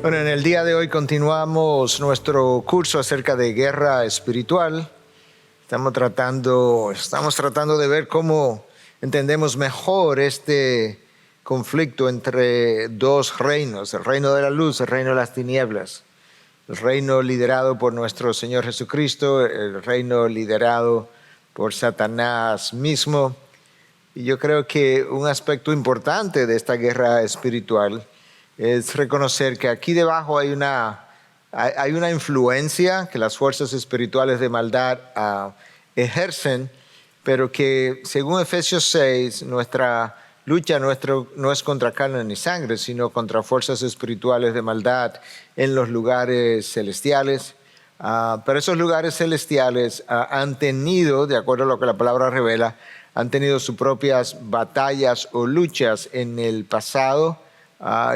Bueno, en el día de hoy continuamos nuestro curso acerca de guerra espiritual. Estamos tratando de ver cómo entendemos mejor este conflicto entre dos reinos, el reino de la luz, el reino de las tinieblas, el reino liderado por nuestro Señor Jesucristo, el reino liderado por Satanás mismo. Y yo creo que un aspecto importante de esta guerra espiritual es reconocer que aquí debajo hay una influencia que las fuerzas espirituales de maldad ejercen, pero que según Efesios 6, nuestra lucha no es contra carne ni sangre, sino contra fuerzas espirituales de maldad en los lugares celestiales. Pero esos lugares celestiales han tenido, de acuerdo a lo que la palabra revela, han tenido sus propias batallas o luchas en el pasado.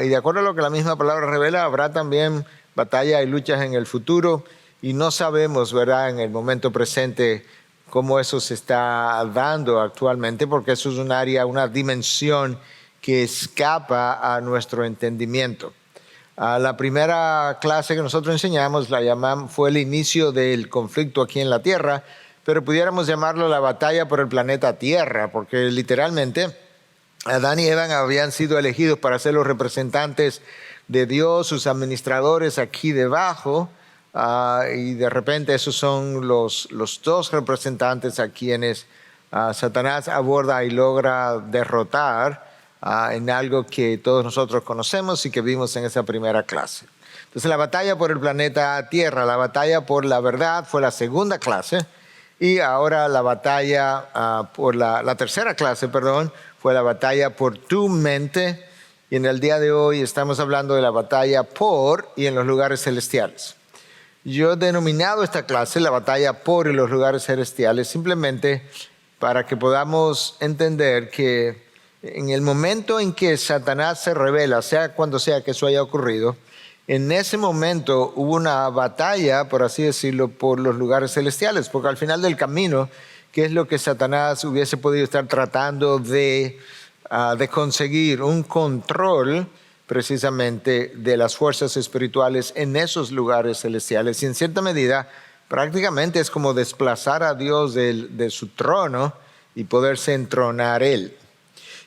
Y de acuerdo a lo que la misma palabra revela, habrá también batallas y luchas en el futuro. Y no sabemos, ¿verdad?, en el momento presente cómo eso se está dando actualmente, porque eso es un área, una dimensión que escapa a nuestro entendimiento. La primera clase que nosotros enseñamos fue el inicio del conflicto aquí en la Tierra, pero pudiéramos llamarlo la batalla por el planeta Tierra, porque literalmente Adán y Eva habían sido elegidos para ser los representantes de Dios, sus administradores aquí debajo, y de repente esos son los dos representantes a quienes Satanás aborda y logra derrotar en algo que todos nosotros conocemos y que vimos en esa primera clase. Entonces la batalla por el planeta Tierra, la batalla por la verdad fue la segunda clase, y ahora la batalla por la tercera clase, fue la batalla por tu mente, y en el día de hoy estamos hablando de la batalla por y en los lugares celestiales. Yo he denominado esta clase la batalla por y los lugares celestiales simplemente para que podamos entender que en el momento en que Satanás se revela, sea cuando sea que eso haya ocurrido, en ese momento hubo una batalla, por así decirlo, por los lugares celestiales, porque al final del camino, ¿qué es lo que Satanás hubiese podido estar tratando de conseguir? Un control precisamente de las fuerzas espirituales en esos lugares celestiales. Y en cierta medida, prácticamente es como desplazar a Dios de su trono y poderse entronar Él.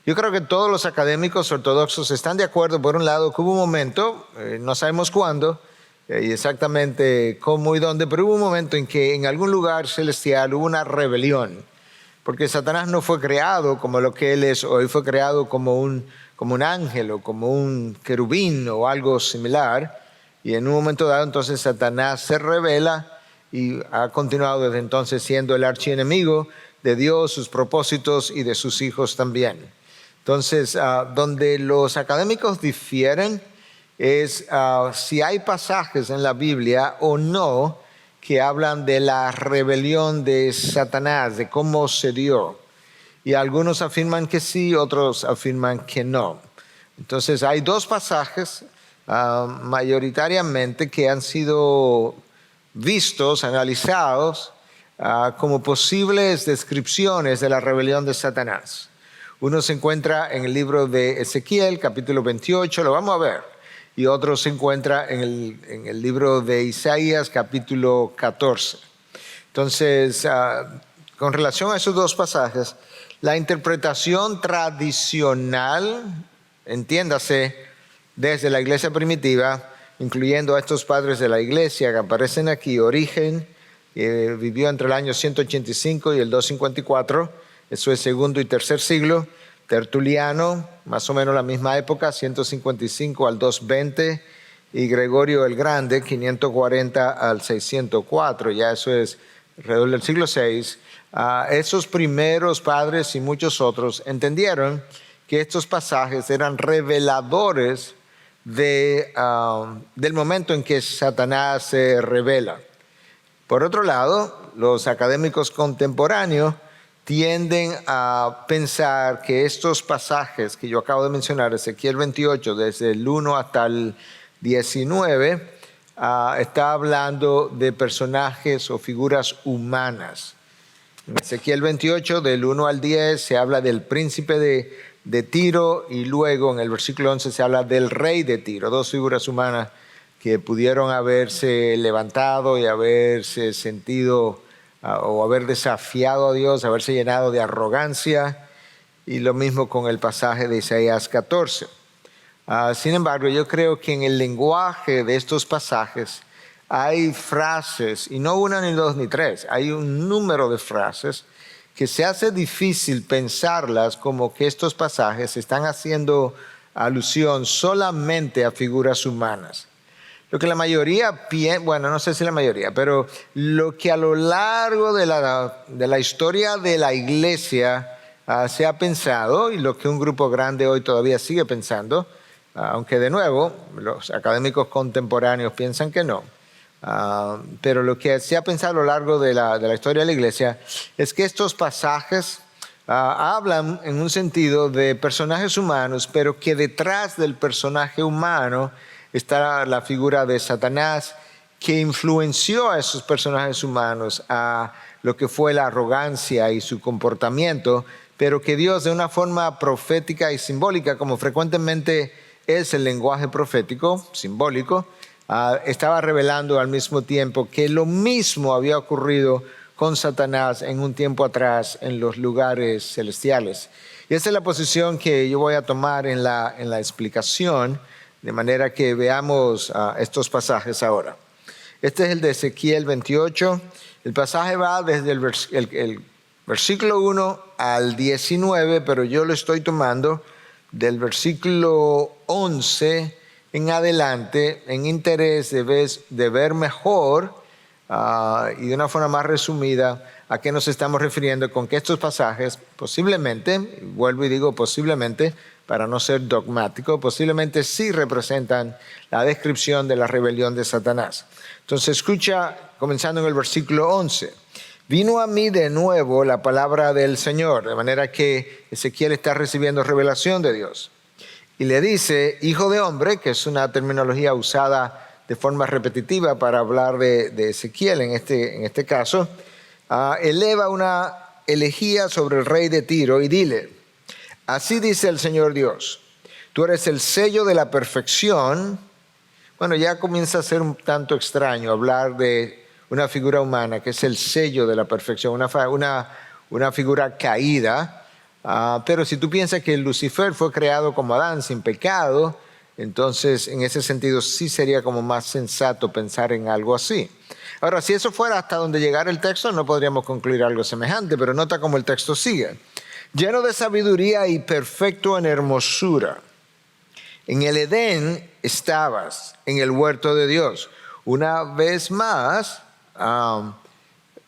Yo creo que todos los académicos ortodoxos están de acuerdo, por un lado, que hubo un momento, no sabemos cuándo, y exactamente cómo y dónde, pero hubo un momento en que en algún lugar celestial hubo una rebelión, porque Satanás no fue creado como lo que él es hoy, fue creado como un ángel o como un querubín o algo similar, y en un momento dado entonces Satanás se rebela y ha continuado desde entonces siendo el archienemigo de Dios, sus propósitos y de sus hijos también. Entonces, donde los académicos difieren es si hay pasajes en la Biblia o no que hablan de la rebelión de Satanás, de cómo se dio. Y algunos afirman que sí, otros afirman que no. Entonces, hay dos pasajes mayoritariamente que han sido vistos, analizados como posibles descripciones de la rebelión de Satanás. Uno se encuentra en el libro de Ezequiel, capítulo 28, lo vamos a ver. Y otro se encuentra en el libro de Isaías, capítulo 14. Entonces, con relación a esos dos pasajes, la interpretación tradicional, entiéndase, desde la iglesia primitiva, incluyendo a estos padres de la iglesia que aparecen aquí, Origen, vivió entre el año 185 y el 254, eso es segundo y tercer siglo. Tertuliano, más o menos la misma época, 155 al 220, y Gregorio el Grande, 540 al 604, ya eso es alrededor del siglo VI. Esos primeros padres y muchos otros entendieron que estos pasajes eran reveladores del momento en que Satanás se revela. Por otro lado, los académicos contemporáneos tienden a pensar que estos pasajes que yo acabo de mencionar, Ezequiel 28, desde el 1 hasta el 19, está hablando de personajes o figuras humanas. En Ezequiel 28, del 1 al 10, se habla del príncipe de Tiro, y luego en el versículo 11 se habla del rey de Tiro, dos figuras humanas que pudieron haberse levantado y haberse sentido o haber desafiado a Dios, haberse llenado de arrogancia, y lo mismo con el pasaje de Isaías 14. Sin embargo, yo creo que en el lenguaje de estos pasajes hay frases, y no una, ni dos, ni tres, hay un número de frases que se hace difícil pensarlas como que estos pasajes están haciendo alusión solamente a figuras humanas. Lo que la mayoría piensa, bueno, no sé si la mayoría, pero lo que a lo largo de la historia de la iglesia se ha pensado, y lo que un grupo grande hoy todavía sigue pensando, aunque de nuevo los académicos contemporáneos piensan que no, pero lo que se ha pensado a lo largo de la historia de la iglesia es que estos pasajes hablan en un sentido de personajes humanos, pero que detrás del personaje humano está la figura de Satanás, que influenció a esos personajes humanos a lo que fue la arrogancia y su comportamiento, pero que Dios, de una forma profética y simbólica, como frecuentemente es el lenguaje profético, simbólico, estaba revelando al mismo tiempo que lo mismo había ocurrido con Satanás en un tiempo atrás en los lugares celestiales. Y esa es la posición que yo voy a tomar en la explicación, de manera que veamos estos pasajes ahora. Este es el de Ezequiel 28. El pasaje va desde el versículo 1 al 19, pero yo lo estoy tomando del versículo 11 en adelante, en interés de ver mejor y de una forma más resumida a qué nos estamos refiriendo con que estos pasajes posiblemente, vuelvo y digo posiblemente, para no ser dogmático, posiblemente sí representan la descripción de la rebelión de Satanás. Entonces escucha, comenzando en el versículo 11. Vino a mí de nuevo la palabra del Señor, de manera que Ezequiel está recibiendo revelación de Dios. Y le dice, hijo de hombre, que es una terminología usada de forma repetitiva para hablar de Ezequiel en este caso, eleva una elegía sobre el rey de Tiro y dile, así dice el Señor Dios, tú eres el sello de la perfección. Bueno, ya comienza a ser un tanto extraño hablar de una figura humana que es el sello de la perfección, una figura caída, pero si tú piensas que Lucifer fue creado como Adán sin pecado, entonces en ese sentido sí sería como más sensato pensar en algo así. Ahora, si eso fuera hasta donde llegara el texto, no podríamos concluir algo semejante, pero nota cómo el texto sigue. Lleno de sabiduría y perfecto en hermosura. En el Edén estabas, en el huerto de Dios. Una vez más,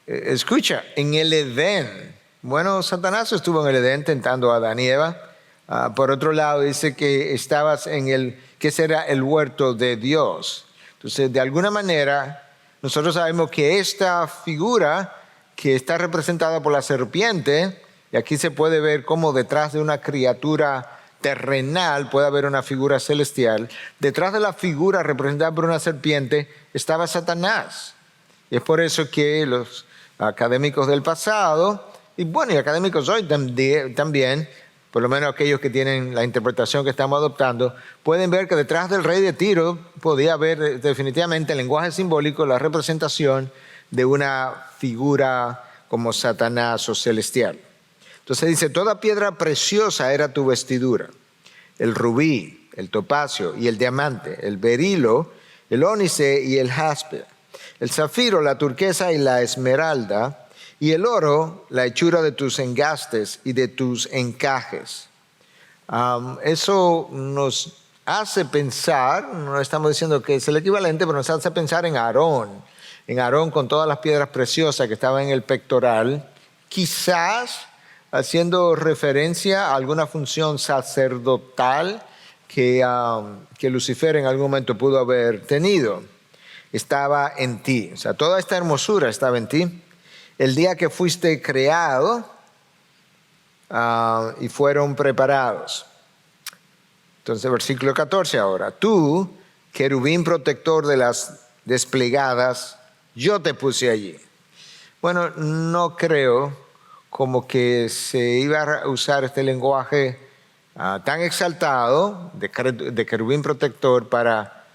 escucha, en el Edén. Bueno, Satanás estuvo en el Edén tentando a Adán y Eva. Por otro lado, dice que estabas que será el huerto de Dios. Entonces, de alguna manera, nosotros sabemos que esta figura que está representada por la serpiente, y aquí se puede ver cómo detrás de una criatura terrenal puede haber una figura celestial. Detrás de la figura representada por una serpiente estaba Satanás. Y es por eso que los académicos del pasado, y bueno, y académicos hoy también, por lo menos aquellos que tienen la interpretación que estamos adoptando, pueden ver que detrás del rey de Tiro podía haber definitivamente el lenguaje simbólico, la representación de una figura como Satanás o celestial. Entonces dice, toda piedra preciosa era tu vestidura, el rubí, el topacio y el diamante, el berilo, el ónice y el jaspe, el zafiro, la turquesa y la esmeralda, y el oro, la hechura de tus engastes y de tus encajes. Eso nos hace pensar, no estamos diciendo que es el equivalente, pero nos hace pensar en Aarón con todas las piedras preciosas que estaban en el pectoral, quizás haciendo referencia a alguna función sacerdotal que Lucifer en algún momento pudo haber tenido. Estaba en ti, o sea, toda esta hermosura estaba en ti. el día que fuiste creado y fueron preparados. Entonces, versículo 14 ahora. Tú, querubín protector de las desplegadas, yo te puse allí. Bueno, no creo como que se iba a usar este lenguaje tan exaltado de querubín protector para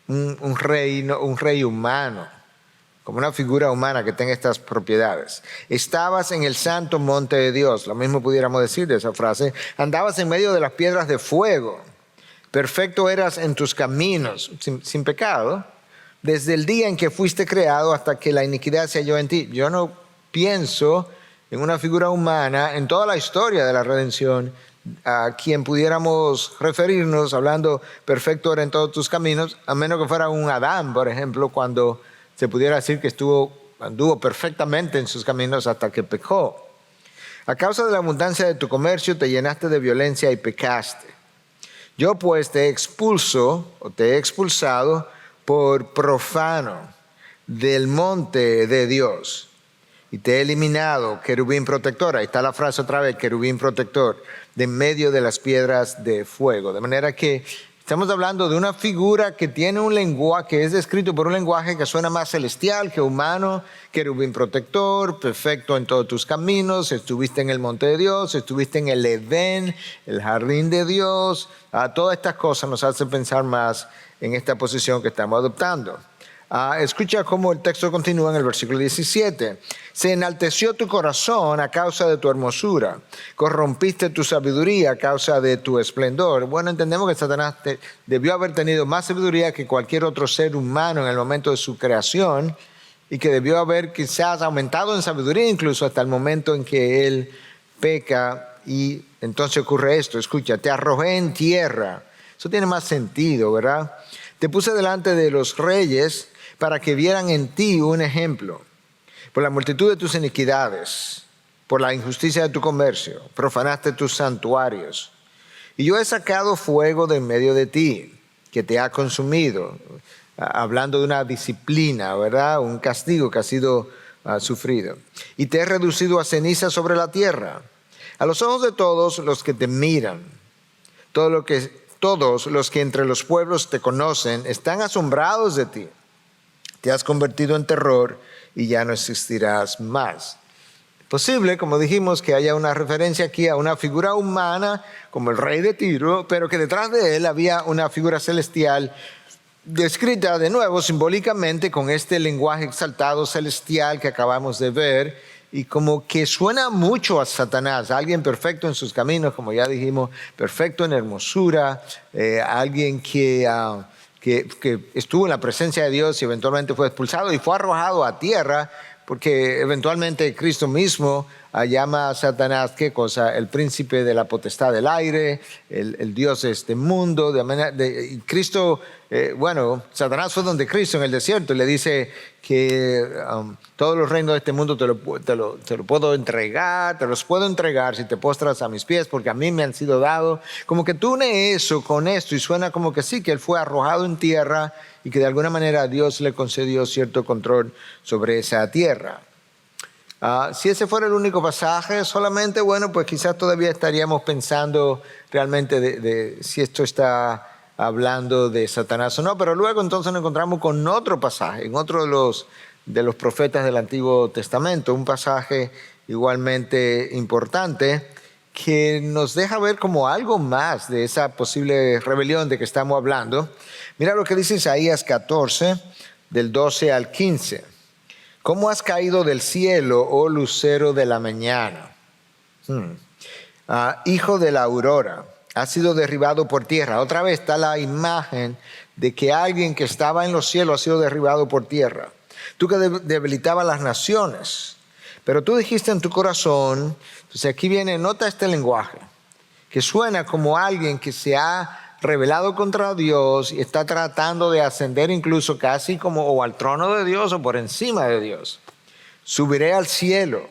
un rey humano, como una figura humana que tenga estas propiedades. Estabas en el santo monte de Dios, lo mismo pudiéramos decir de esa frase. Andabas en medio de las piedras de fuego. Perfecto eras en tus caminos, sin pecado, desde el día en que fuiste creado hasta que la iniquidad se halló en ti. Yo no pienso en una figura humana en toda la historia de la redención a quien pudiéramos referirnos hablando perfecto era en todos tus caminos, a menos que fuera un Adán, por ejemplo, cuando se pudiera decir que anduvo perfectamente en sus caminos hasta que pecó. A causa de la abundancia de tu comercio te llenaste de violencia y pecaste. Yo pues te he expulsado por profano del monte de Dios y te he eliminado, querubín protector. Ahí está la frase otra vez, querubín protector, de en medio de las piedras de fuego. De manera que estamos hablando de una figura que tiene un lenguaje, que es descrito por un lenguaje que suena más celestial que humano. Querubín protector, perfecto en todos tus caminos, estuviste en el monte de Dios, estuviste en el Edén, el jardín de Dios. Todas estas cosas nos hacen pensar más en esta posición que estamos adoptando. Escucha cómo el texto continúa en el versículo 17. Se enalteció tu corazón a causa de tu hermosura, corrompiste tu sabiduría a causa de tu esplendor. Bueno, entendemos que Satanás debió haber tenido más sabiduría que cualquier otro ser humano en el momento de su creación y que debió haber quizás aumentado en sabiduría incluso hasta el momento en que él peca y entonces ocurre esto. Escucha, te arrojé en tierra. Eso tiene más sentido, ¿verdad? Te puse delante de los reyes para que vieran en ti un ejemplo. Por la multitud de tus iniquidades, por la injusticia de tu comercio, profanaste tus santuarios. Y yo he sacado fuego de en medio de ti, que te ha consumido. Hablando de una disciplina, ¿verdad? Un castigo que ha sido sufrido. Y te he reducido a ceniza sobre la tierra. A los ojos de todos los que te miran, todos los que entre los pueblos te conocen, están asombrados de ti. Te has convertido en terror y ya no existirás más. Es posible, como dijimos, que haya una referencia aquí a una figura humana como el rey de Tiro, pero que detrás de él había una figura celestial descrita de nuevo simbólicamente con este lenguaje exaltado celestial que acabamos de ver y como que suena mucho a Satanás, alguien perfecto en sus caminos, como ya dijimos, perfecto en hermosura, alguien que estuvo en la presencia de Dios y eventualmente fue expulsado y fue arrojado a tierra, porque eventualmente Cristo mismo llama a Satanás, ¿qué cosa? El príncipe de la potestad del aire, el Dios de este mundo. Cristo, Satanás fue donde Cristo en el desierto y le dice que todos los reinos de este mundo te lo puedo entregar, te los puedo entregar si te postras a mis pies, porque a mí me han sido dados. Como que tú unes eso con esto y suena como que sí, que él fue arrojado en tierra y que de alguna manera Dios le concedió cierto control sobre esa tierra. Si ese fuera el único pasaje solamente, bueno, pues quizás todavía estaríamos pensando realmente de si esto está hablando de Satanás o no, pero luego entonces nos encontramos con otro pasaje, en otro de los profetas del Antiguo Testamento, un pasaje igualmente importante que nos deja ver como algo más de esa posible rebelión de que estamos hablando. Mira lo que dice Isaías 14, del 12 al 15. ¿Cómo has caído del cielo, oh lucero de la mañana? Hijo de la aurora, has sido derribado por tierra. Otra vez está la imagen de que alguien que estaba en los cielos ha sido derribado por tierra. Tú que debilitabas las naciones, pero tú dijiste en tu corazón. Entonces aquí viene, nota este lenguaje, que suena como alguien que se ha rebelado contra Dios y está tratando de ascender incluso casi como o al trono de Dios o por encima de Dios. Subiré al cielo,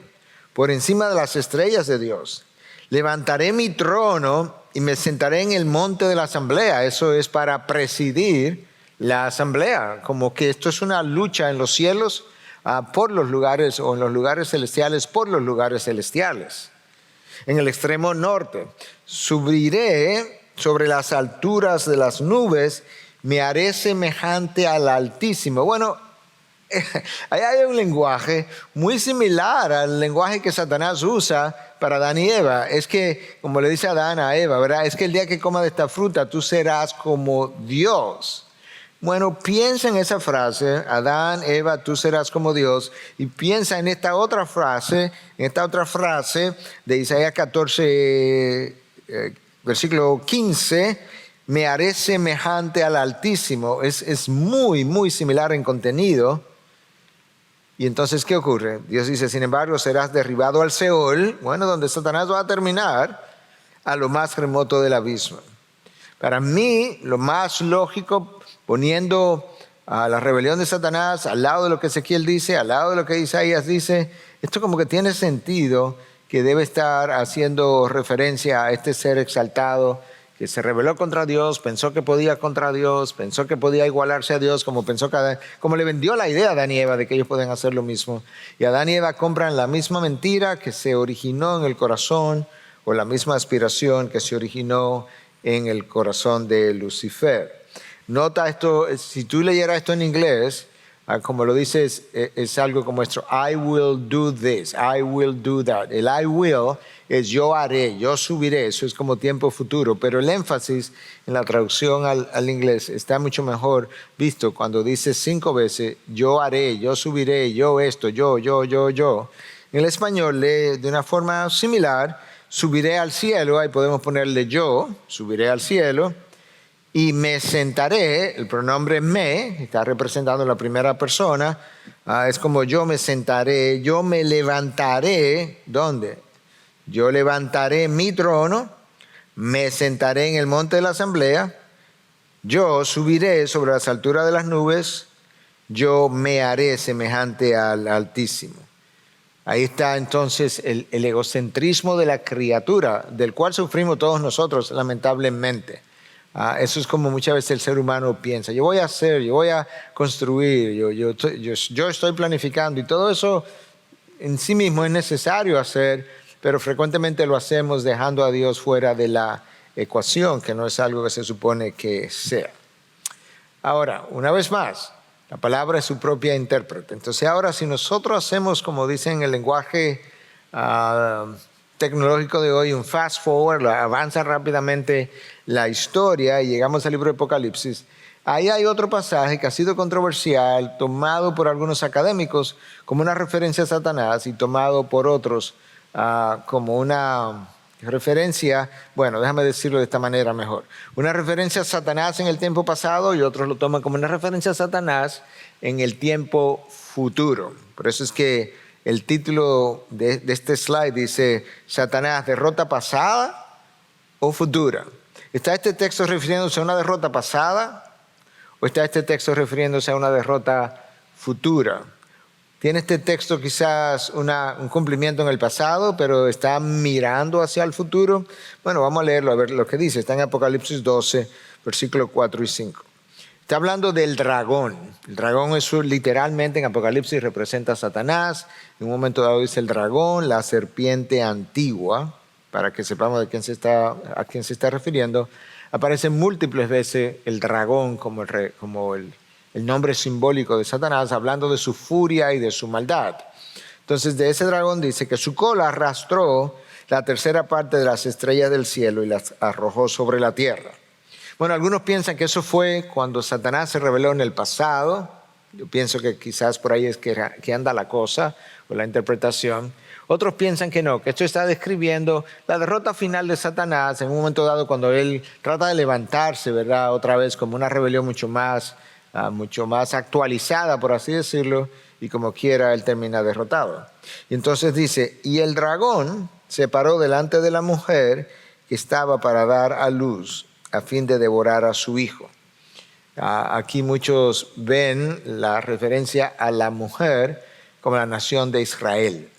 por encima de las estrellas de Dios. Levantaré mi trono y me sentaré en el monte de la asamblea. Eso es para presidir la asamblea, como que esto es una lucha en los cielos por los lugares, o en los lugares celestiales por los lugares celestiales. En el extremo norte, subiré sobre las alturas de las nubes, me haré semejante al Altísimo. Bueno, ahí hay un lenguaje muy similar al lenguaje que Satanás usa para Adán y Eva. Es que, como le dice Adán a Eva, ¿verdad? Es que el día que comas de esta fruta, tú serás como Dios. Bueno, piensa en esa frase, Adán, Eva, tú serás como Dios, y piensa en esta otra frase de Isaías 14, versículo 15, me haré semejante al Altísimo. Es muy, muy similar en contenido. Y entonces, ¿qué ocurre? Dios dice, sin embargo, serás derribado al Seol, bueno, donde Satanás va a terminar, a lo más remoto del abismo. Para mí, lo más lógico, poniendo a la rebelión de Satanás al lado de lo que Ezequiel dice, al lado de lo que Isaías dice, esto como que tiene sentido que debe estar haciendo referencia a este ser exaltado que se rebeló contra Dios, pensó que podía contra Dios, pensó que podía igualarse a Dios, como le vendió la idea a Adán y Eva de que ellos pueden hacer lo mismo. Y Adán y Eva compran la misma mentira que se originó en el corazón, o la misma aspiración que se originó en el corazón de Lucifer. Nota esto, si tú leyeras esto en inglés, como lo dices, es algo como esto: I will do this, I will do that. El I will es yo haré, yo subiré, eso es como tiempo futuro, pero el énfasis en la traducción al inglés está mucho mejor visto cuando dice 5 veces yo haré, yo subiré, yo esto, yo. En el español lee de una forma similar: subiré al cielo, ahí podemos ponerle yo, subiré al cielo. Y me sentaré, el pronombre me, está representando la primera persona, es como yo me sentaré, yo me levantaré, ¿dónde? Yo levantaré mi trono, me sentaré en el monte de la asamblea, yo subiré sobre las alturas de las nubes, yo me haré semejante al Altísimo. Ahí está entonces el egocentrismo de la criatura, del cual sufrimos todos nosotros lamentablemente. Eso es como muchas veces el ser humano piensa: yo voy a hacer, yo voy a construir, yo estoy planificando, y todo eso en sí mismo es necesario hacer, pero frecuentemente lo hacemos dejando a Dios fuera de la ecuación, que no es algo que se supone que sea. Ahora, una vez más, la palabra es su propia intérprete. Entonces ahora, si nosotros hacemos, como dicen en el lenguaje tecnológico de hoy, un fast forward, avanza rápidamente la historia y llegamos al libro de Apocalipsis, ahí hay otro pasaje que ha sido controversial, tomado por algunos académicos como una referencia a Satanás y tomado por otros como una referencia, bueno, déjame decirlo de esta manera mejor, una referencia a Satanás en el tiempo pasado, y otros lo toman como una referencia a Satanás en el tiempo futuro. Por eso es que el título de este slide dice: Satanás, ¿derrota pasada o futura? ¿Está este texto refiriéndose a una derrota pasada o está este texto refiriéndose a una derrota futura? ¿Tiene este texto quizás un cumplimiento en el pasado, pero está mirando hacia el futuro? Bueno, vamos a leerlo, a ver lo que dice. Está en Apocalipsis 12, versículos 4 y 5. Está hablando del dragón. El dragón es literalmente en Apocalipsis representa a Satanás. En un momento dado dice el dragón, la serpiente antigua, para que sepamos a quién se está refiriendo. Aparece múltiples veces el dragón como el nombre simbólico de Satanás, hablando de su furia y de su maldad. Entonces, de ese dragón dice que su cola arrastró la tercera parte de las estrellas del cielo y las arrojó sobre la tierra. Bueno, algunos piensan que eso fue cuando Satanás se rebeló en el pasado. Yo pienso que quizás por ahí es que anda la cosa o la interpretación. Otros piensan que no, que esto está describiendo la derrota final de Satanás en un momento dado cuando él trata de levantarse, ¿verdad? Otra vez como una rebelión mucho más actualizada, por así decirlo, y como quiera él termina derrotado. Y entonces dice: y el dragón se paró delante de la mujer que estaba para dar a luz, a fin de devorar a su hijo. Aquí muchos ven la referencia a la mujer como la nación de Israel.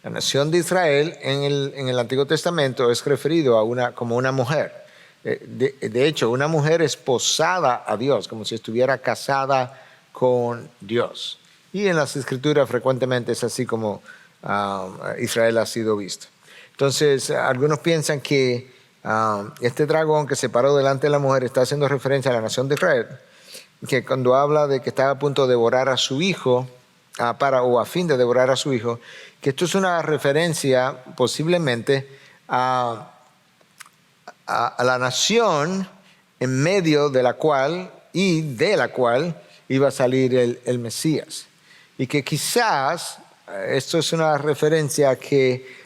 La nación de Israel en el Antiguo Testamento es referido como una mujer. De hecho, una mujer esposada a Dios, como si estuviera casada con Dios. Y en las Escrituras frecuentemente es así como Israel ha sido visto. Entonces, algunos piensan que este dragón que se paró delante de la mujer está haciendo referencia a la nación de Israel, que cuando habla de que estaba a punto de devorar a su hijo, a fin de devorar a su hijo, que esto es una referencia posiblemente a la nación en medio de la cual iba a salir el Mesías. Y que quizás esto es una referencia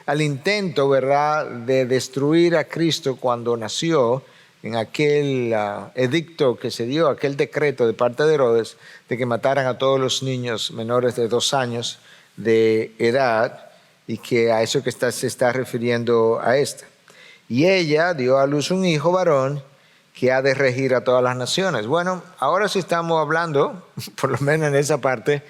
al intento, ¿verdad?, de destruir a Cristo cuando nació, en aquel edicto que se dio, aquel decreto de parte de Herodes, de que mataran a todos los niños menores de 2 años de edad, y que a eso que se está refiriendo a esta. Y ella dio a luz un hijo varón que ha de regir a todas las naciones. Bueno, ahora sí estamos hablando, por lo menos en esa parte,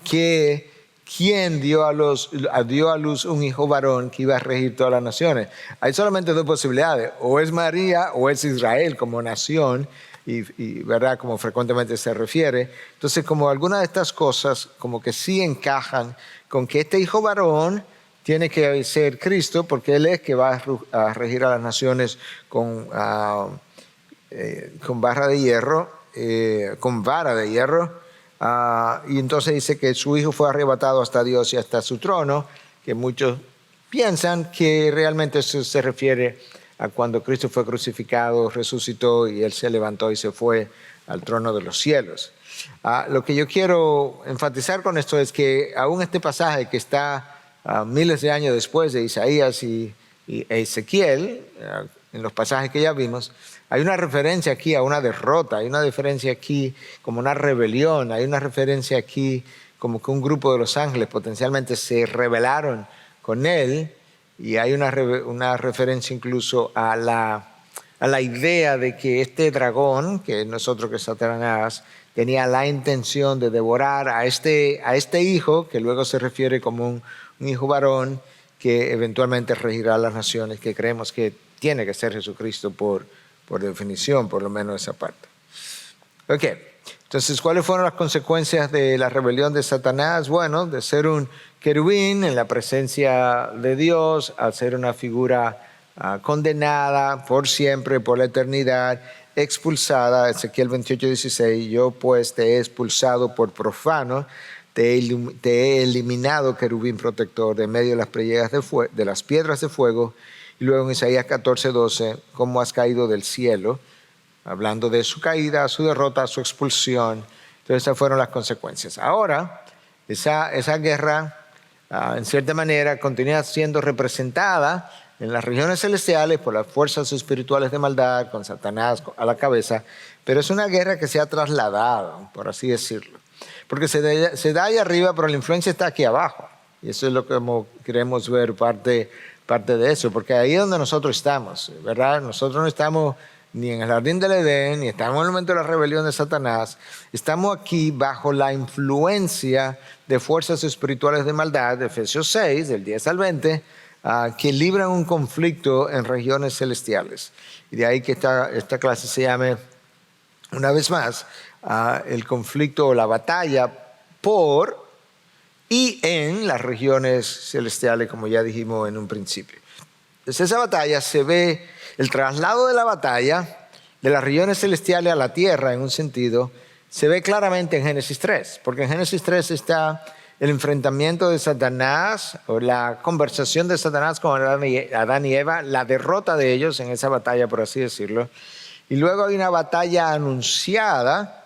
¿quién dio a luz un hijo varón que iba a regir todas las naciones? Hay solamente 2 posibilidades, o es María o es Israel como nación, y verdad, como frecuentemente se refiere. Entonces, como algunas de estas cosas como que sí encajan con que este hijo varón tiene que ser Cristo, porque Él es que va a regir a las naciones con vara de hierro, y entonces dice que su hijo fue arrebatado hasta Dios y hasta su trono, que muchos piensan que realmente eso se refiere a cuando Cristo fue crucificado, resucitó y Él se levantó y se fue al trono de los cielos. Lo que yo quiero enfatizar con esto es que aún este pasaje que está miles de años después de Isaías e Ezequiel, en los pasajes que ya vimos, hay una referencia aquí a una derrota, hay una referencia aquí como una rebelión, hay una referencia aquí como que un grupo de los ángeles potencialmente se rebelaron con él, y hay una referencia incluso a la idea de que este dragón, que no es otro que Satanás, tenía la intención de devorar a este hijo, que luego se refiere como un hijo varón, que eventualmente regirá las naciones, que creemos que tiene que ser Jesucristo por definición, por lo menos esa parte. Ok, entonces, ¿cuáles fueron las consecuencias de la rebelión de Satanás? Bueno, de ser un querubín en la presencia de Dios, al ser una figura condenada por siempre, por la eternidad, expulsada, Ezequiel 28:16, yo pues te he expulsado por profano, te he eliminado, querubín protector, de medio de las pellejas de las piedras de fuego. Y luego en Isaías 14:12, cómo has caído del cielo, hablando de su caída, su derrota, su expulsión. Entonces esas fueron las consecuencias. Ahora, esa guerra, en cierta manera, continúa siendo representada en las regiones celestiales por las fuerzas espirituales de maldad, con Satanás a la cabeza, pero es una guerra que se ha trasladado, por así decirlo. Porque se da ahí arriba, pero la influencia está aquí abajo. Y eso es lo que queremos ver, parte de eso, porque ahí es donde nosotros estamos, ¿verdad? Nosotros no estamos ni en el jardín del Edén, ni estamos en el momento de la rebelión de Satanás. Estamos aquí bajo la influencia de fuerzas espirituales de maldad, de Efesios 6, del 10 al 20, que libran un conflicto en regiones celestiales. Y de ahí que esta clase se llame, una vez más, el conflicto o la batalla por y en las regiones celestiales, como ya dijimos en un principio. Entonces esa batalla se ve, el traslado de la batalla de las regiones celestiales a la tierra, en un sentido, se ve claramente en Génesis 3, porque en Génesis 3 está el enfrentamiento de Satanás, o la conversación de Satanás con Adán y Eva, la derrota de ellos en esa batalla, por así decirlo. Y luego hay una batalla anunciada,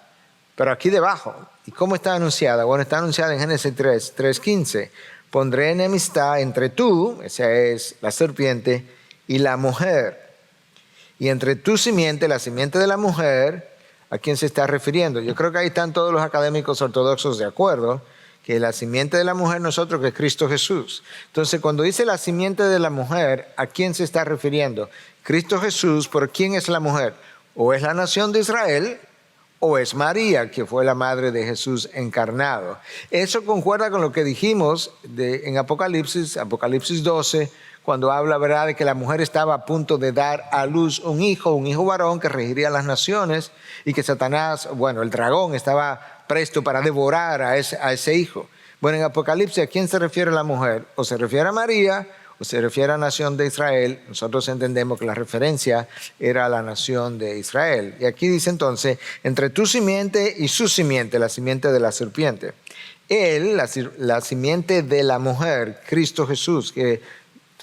pero aquí debajo. ¿Y cómo está anunciada? Bueno, está anunciada en Génesis 3:15. Pondré enemistad entre tú, esa es la serpiente, y la mujer. Y entre tu simiente, la simiente de la mujer, ¿a quién se está refiriendo? Yo creo que ahí están todos los académicos ortodoxos de acuerdo, que la simiente de la mujer no es otro que Cristo Jesús. Entonces, cuando dice la simiente de la mujer, ¿a quién se está refiriendo? Cristo Jesús, ¿por quién es la mujer? O es la nación de Israel, o es María, que fue la madre de Jesús encarnado. Eso concuerda con lo que dijimos en Apocalipsis 12, cuando habla, ¿verdad?, de que la mujer estaba a punto de dar a luz un hijo varón que regiría las naciones, y que Satanás, bueno, el dragón, estaba presto para devorar a ese hijo. Bueno, en Apocalipsis, ¿a quién se refiere la mujer? O se refiere a María, o se refiere a la nación de Israel. Nosotros entendemos que la referencia era a la nación de Israel. Y aquí dice entonces, entre tu simiente y su simiente, la simiente de la serpiente. Él, la simiente de la mujer, Cristo Jesús, que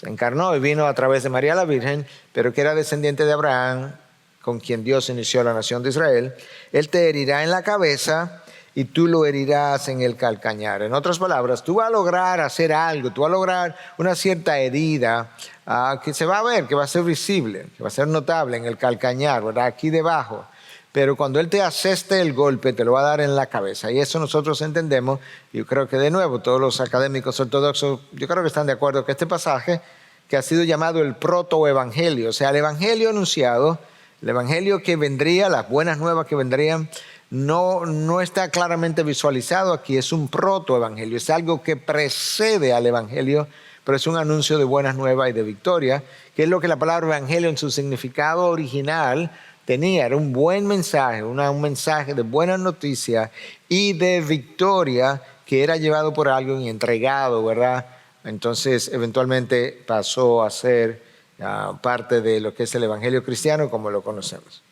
se encarnó y vino a través de María la Virgen, pero que era descendiente de Abraham, con quien Dios inició la nación de Israel. Él te herirá en la cabeza y tú lo herirás en el calcañar. En otras palabras, tú vas a lograr hacer algo, tú vas a lograr una cierta herida que se va a ver, que va a ser visible, que va a ser notable en el calcañar, ¿verdad?, aquí debajo. Pero cuando Él te aseste el golpe, te lo va a dar en la cabeza. Y eso nosotros entendemos. Yo creo que de nuevo todos los académicos ortodoxos, yo creo que están de acuerdo que este pasaje, que ha sido llamado el protoevangelio, o sea, el evangelio anunciado, el evangelio que vendría, las buenas nuevas que vendrían, no está claramente visualizado aquí. Es un protoevangelio, es algo que precede al evangelio, pero es un anuncio de buenas nuevas y de victoria, que es lo que la palabra evangelio en su significado original tenía. Era un buen mensaje, un mensaje de buena noticia y de victoria, que era llevado por alguien y entregado, ¿verdad? Entonces eventualmente pasó a ser parte de lo que es el evangelio cristiano como lo conocemos.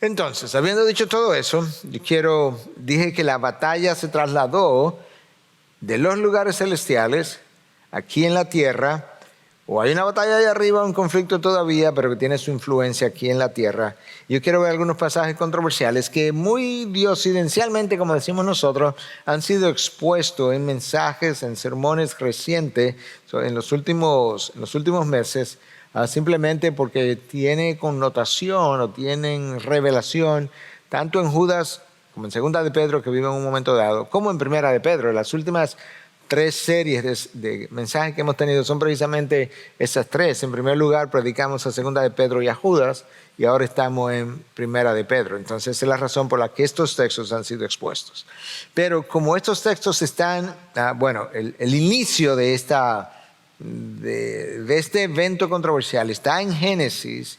Entonces, habiendo dicho todo eso, dije que la batalla se trasladó de los lugares celestiales aquí en la tierra, o hay una batalla allá arriba, un conflicto todavía, pero que tiene su influencia aquí en la tierra. Yo quiero ver algunos pasajes controversiales que muy diosidencialmente, como decimos nosotros, han sido expuestos en mensajes, en sermones recientes, en los últimos meses, simplemente porque tiene connotación o tienen revelación, tanto en Judas como en Segunda de Pedro, que vive en un momento dado, como en Primera de Pedro. Las últimas 3 series de mensajes que hemos tenido son precisamente esas 3. En primer lugar, predicamos a Segunda de Pedro y a Judas, y ahora estamos en Primera de Pedro. Entonces, esa es la razón por la que estos textos han sido expuestos. Pero como estos textos están, el inicio de este evento controversial está en Génesis,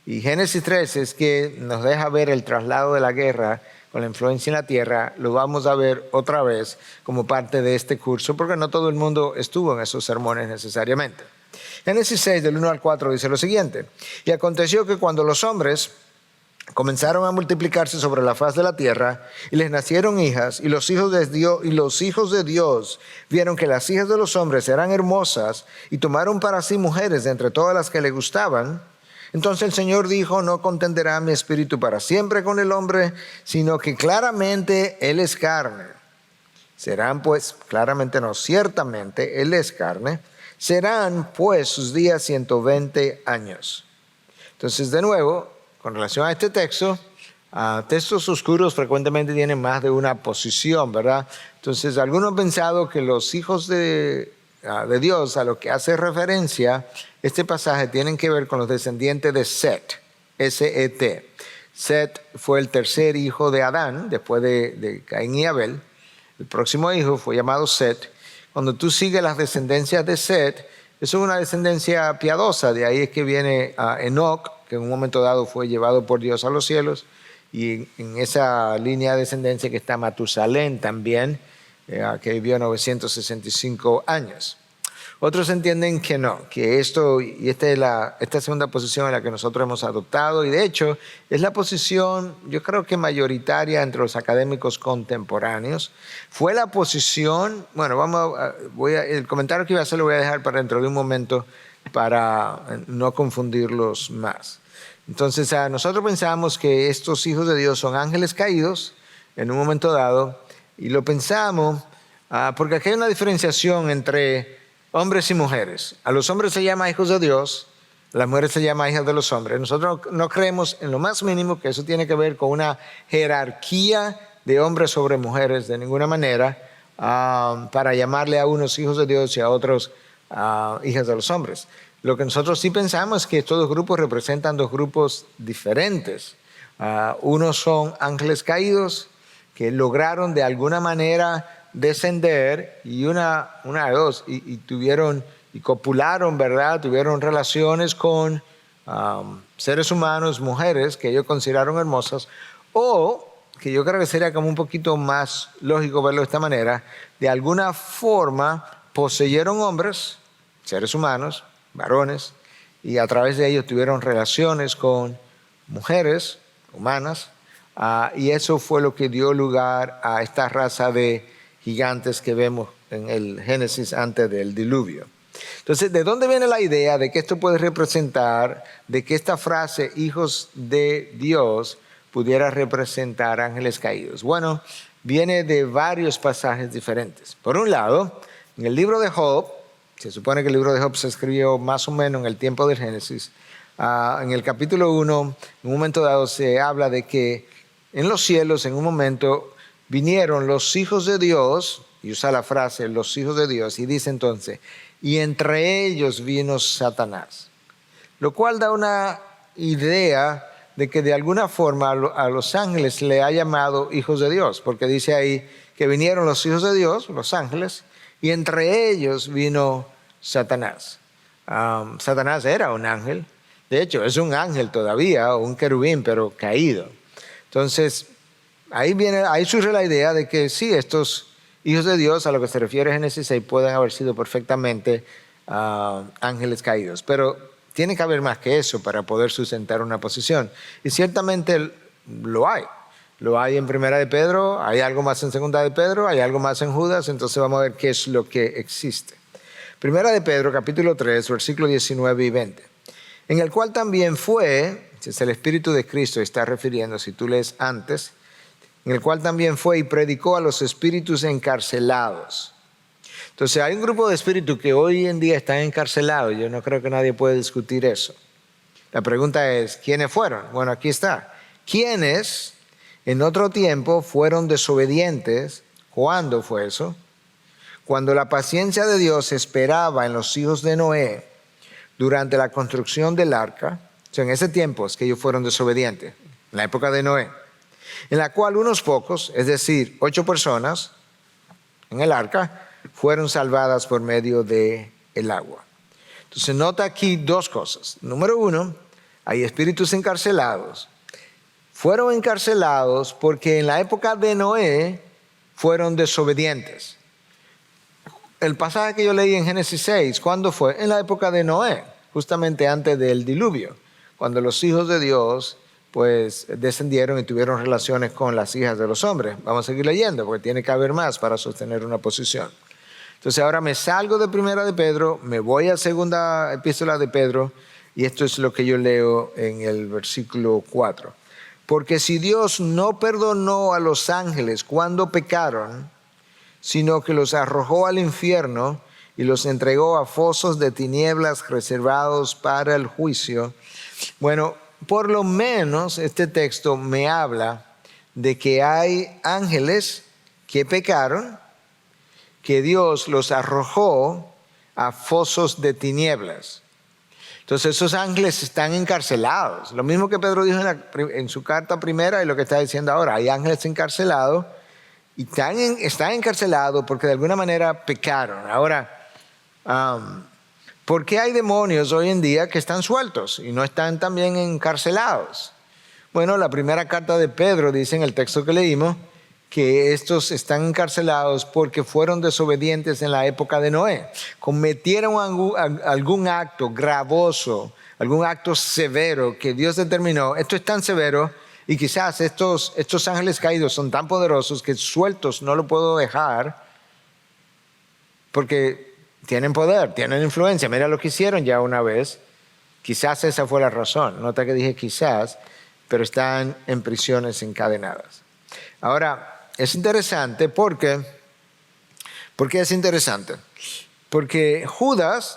y Génesis 13 es que nos deja ver el traslado de la guerra con la influencia en la tierra. Lo vamos a ver otra vez como parte de este curso, porque no todo el mundo estuvo en esos sermones necesariamente. Génesis 6, del 1 al 4, dice lo siguiente: y aconteció que cuando los hombres comenzaron a multiplicarse sobre la faz de la tierra, y les nacieron hijas, y los hijos de Dios vieron que las hijas de los hombres eran hermosas, y tomaron para sí mujeres de entre todas las que le gustaban. Entonces el Señor dijo: no contenderá mi espíritu para siempre con el hombre, sino que claramente él es carne. Serán pues, claramente no, ciertamente él es carne. Serán pues sus días 120 años. Entonces, de nuevo, con relación a este texto, textos oscuros frecuentemente tienen más de una posición, ¿verdad? Entonces, algunos han pensado que los hijos de Dios, a lo que hace referencia este pasaje, tienen que ver con los descendientes de Set, S-E-T. Set fue el tercer hijo de Adán, después de Caín y Abel. El próximo hijo fue llamado Set. Cuando tú sigues las descendencias de Set, eso es una descendencia piadosa. De ahí es que viene Enoc, que en un momento dado fue llevado por Dios a los cielos. Y en esta línea de descendencia que está Matusalén también, que vivió 965 años. Otros entienden que no, que esta es segunda posición en la que nosotros hemos adoptado, y de hecho es la posición, yo creo que mayoritaria entre los académicos contemporáneos. Fue la posición, el comentario que iba a hacer lo voy a dejar para dentro de un momento para no confundirlos más. Entonces, nosotros pensamos que estos hijos de Dios son ángeles caídos en un momento dado, y lo pensamos porque aquí hay una diferenciación entre hombres y mujeres. A los hombres se llama hijos de Dios, a las mujeres se llama hijas de los hombres. Nosotros no creemos en lo más mínimo que eso tiene que ver con una jerarquía de hombres sobre mujeres de ninguna manera, para llamarle a unos hijos de Dios y a otros hijas de los hombres. Lo que nosotros sí pensamos es que estos dos grupos representan dos grupos diferentes. Unos son ángeles caídos que lograron de alguna manera descender y una de dos, y tuvieron y copularon, ¿verdad? Tuvieron relaciones con seres humanos, mujeres que ellos consideraron hermosas, o que yo creo que sería como un poquito más lógico verlo de esta manera, de alguna forma poseyeron hombres, seres humanos, varones, y a través de ellos tuvieron relaciones con mujeres humanas, y eso fue lo que dio lugar a esta raza de gigantes que vemos en el Génesis antes del diluvio. Entonces, ¿de dónde viene la idea de que esto puede representar, de que esta frase, hijos de Dios, pudiera representar ángeles caídos? Bueno, viene de varios pasajes diferentes. Por un lado, en el libro de Job, se supone que el libro de Job se escribió más o menos en el tiempo del Génesis, en el capítulo 1, en un momento dado se habla de que en los cielos, en un momento, vinieron los hijos de Dios, y usa la frase, los hijos de Dios, y dice entonces, y entre ellos vino Satanás. Lo cual da una idea de que de alguna forma a los ángeles le ha llamado hijos de Dios, porque dice ahí que vinieron los hijos de Dios, los ángeles, y entre ellos vino Satanás. Satanás era un ángel, de hecho es un ángel todavía, un querubín, pero caído. Entonces, ahí surge la idea de que sí, estos hijos de Dios, a lo que se refiere Génesis 6, pueden haber sido perfectamente ángeles caídos, pero tiene que haber más que eso para poder sustentar una posición. Y ciertamente lo hay. Lo hay en Primera de Pedro, hay algo más en Segunda de Pedro, hay algo más en Judas, entonces vamos a ver qué es lo que existe. Primera de Pedro, capítulo 3, versículos 19 y 20. En el cual también fue, es el Espíritu de Cristo, está refiriendo, si tú lees antes, en el cual también fue y predicó a los espíritus encarcelados. Entonces hay un grupo de espíritus que hoy en día están encarcelados. Yo no creo que nadie puede discutir eso. La pregunta es, ¿quiénes fueron? Bueno, aquí está. ¿Quiénes en otro tiempo fueron desobedientes? ¿Cuándo fue eso? Cuando la paciencia de Dios esperaba en los hijos de Noé durante la construcción del arca. O sea, en ese tiempo es que ellos fueron desobedientes, en la época de Noé, en la cual unos pocos, es decir, 8 personas en el arca, fueron salvadas por medio del agua. Entonces nota aquí dos cosas. Número uno, hay espíritus encarcelados. Fueron encarcelados porque en la época de Noé fueron desobedientes. El pasaje que yo leí en Génesis 6, ¿cuándo fue? En la época de Noé, justamente antes del diluvio, cuando los hijos de Dios pues descendieron y tuvieron relaciones con las hijas de los hombres. Vamos a seguir leyendo porque tiene que haber más para sostener una posición. Entonces ahora me salgo de Primera de Pedro, me voy a Segunda Epístola de Pedro y esto es lo que yo leo en el versículo 4. Porque si Dios no perdonó a los ángeles cuando pecaron, sino que los arrojó al infierno y los entregó a fosos de tinieblas reservados para el juicio. Bueno, por lo menos este texto me habla de que hay ángeles que pecaron, que Dios los arrojó a fosos de tinieblas. Entonces esos ángeles están encarcelados. Lo mismo que Pedro dijo en su carta primera y lo que está diciendo ahora. Hay ángeles encarcelados y están encarcelados porque de alguna manera pecaron. Ahora, ¿por qué hay demonios hoy en día que están sueltos y no están también encarcelados? Bueno, la primera carta de Pedro dice en el texto que leímos que estos están encarcelados porque fueron desobedientes en la época de Noé. Cometieron algún acto gravoso, algún acto severo que Dios determinó. Esto es tan severo y quizás estos ángeles caídos son tan poderosos que sueltos no lo puedo dejar porque tienen poder, tienen influencia. Mira lo que hicieron ya una vez. Quizás esa fue la razón. Nota que dije quizás, pero están en prisiones encadenadas. Ahora, es interesante porque es interesante. Porque Judas,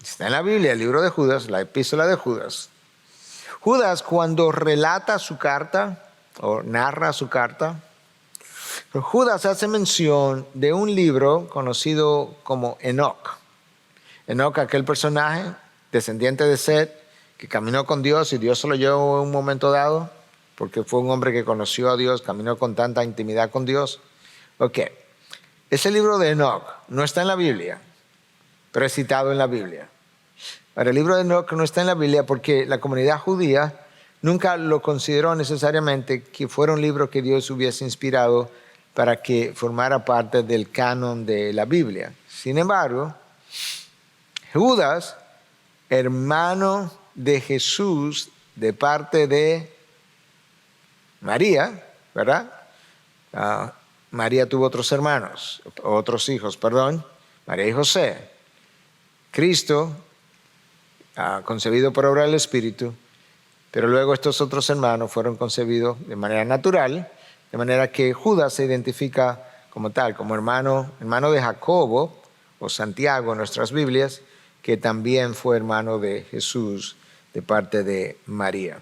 está en la Biblia, el libro de Judas, la epístola de Judas. Judas cuando relata su carta o narra su carta, Judas hace mención de un libro conocido como Enoc. Enoc, aquel personaje descendiente de Set que caminó con Dios y Dios se lo llevó en un momento dado. porque fue un hombre que conoció a Dios, caminó con tanta intimidad con Dios. Ok, ese libro de Enoch no está en la Biblia, pero es citado en la Biblia. Ahora, el libro de Enoch no está en la Biblia porque la comunidad judía nunca lo consideró necesariamente que fuera un libro que Dios hubiese inspirado para que formara parte del canon de la Biblia. Sin embargo, Judas, hermano de Jesús de parte de María, ¿verdad? María tuvo otros hijos, María y José. Cristo, concebido por obra del Espíritu, pero luego estos otros hermanos fueron concebidos de manera natural, de manera que Judas se identifica como tal, como hermano de Jacobo o Santiago en nuestras Biblias, que también fue hermano de Jesús de parte de María.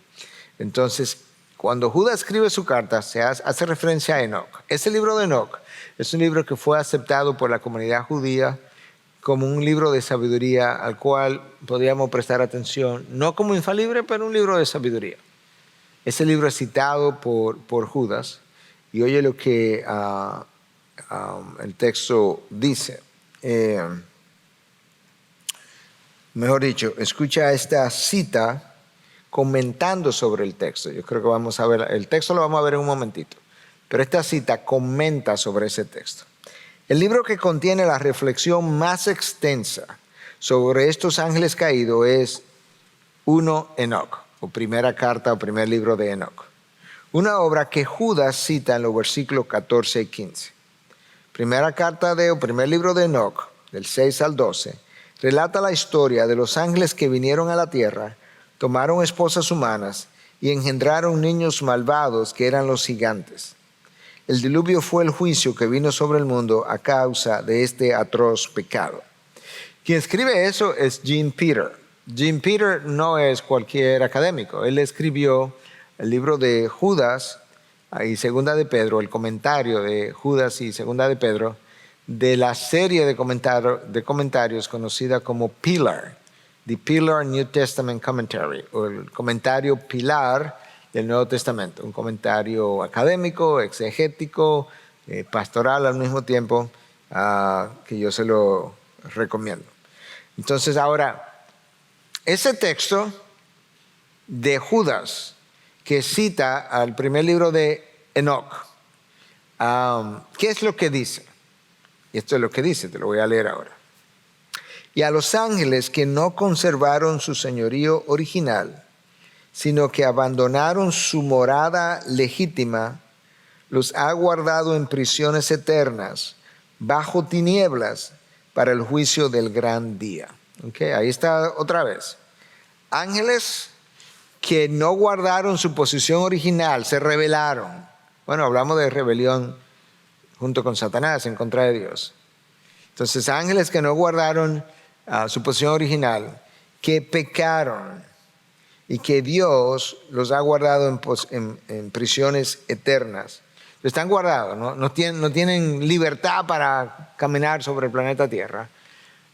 Entonces, cuando Judas escribe su carta, se hace referencia a Enoch. Ese libro de Enoch es un libro que fue aceptado por la comunidad judía como un libro de sabiduría al cual podríamos prestar atención, no como infalible, pero un libro de sabiduría. Ese libro es citado por Judas y oye lo que el texto dice. Mejor dicho, escucha esta cita comentando sobre el texto. Yo creo que vamos a ver, el texto lo vamos a ver en un momentito, pero esta cita comenta sobre ese texto. El libro que contiene la reflexión más extensa sobre estos ángeles caídos es Enoch, o primera carta o primer libro de Enoch. Una obra que Judas cita en los versículos 14 y 15. Primera carta o primer libro de Enoch, del 6 al 12, relata la historia de los ángeles que vinieron a la tierra, tomaron esposas humanas y engendraron niños malvados que eran los gigantes. El diluvio fue el juicio que vino sobre el mundo a causa de este atroz pecado. Quien escribe eso es Jean Peter. Jean Peter no es cualquier académico. Él escribió el libro de Judas y Segunda de Pedro, el comentario de Judas y Segunda de Pedro, de la serie de comentarios conocida como Pilar, The Pilar New Testament Commentary, o el comentario pilar del Nuevo Testamento, un comentario académico, exegético, pastoral al mismo tiempo, que yo se lo recomiendo. Entonces ahora, ese texto de Judas que cita al primer libro de Enoch, ¿qué es lo que dice? Y esto es lo que dice, te lo voy a leer ahora. Y a los ángeles que no conservaron su señorío original, sino que abandonaron su morada legítima, los ha guardado en prisiones eternas, bajo tinieblas, para el juicio del gran día. Okay, ahí está otra vez. Ángeles que no guardaron su posición original, se rebelaron. Bueno, hablamos de rebelión junto con Satanás en contra de Dios. Entonces, ángeles que no guardaron su posición original, que pecaron y que Dios los ha guardado en prisiones eternas. Están guardados, no tienen libertad para caminar sobre el planeta Tierra.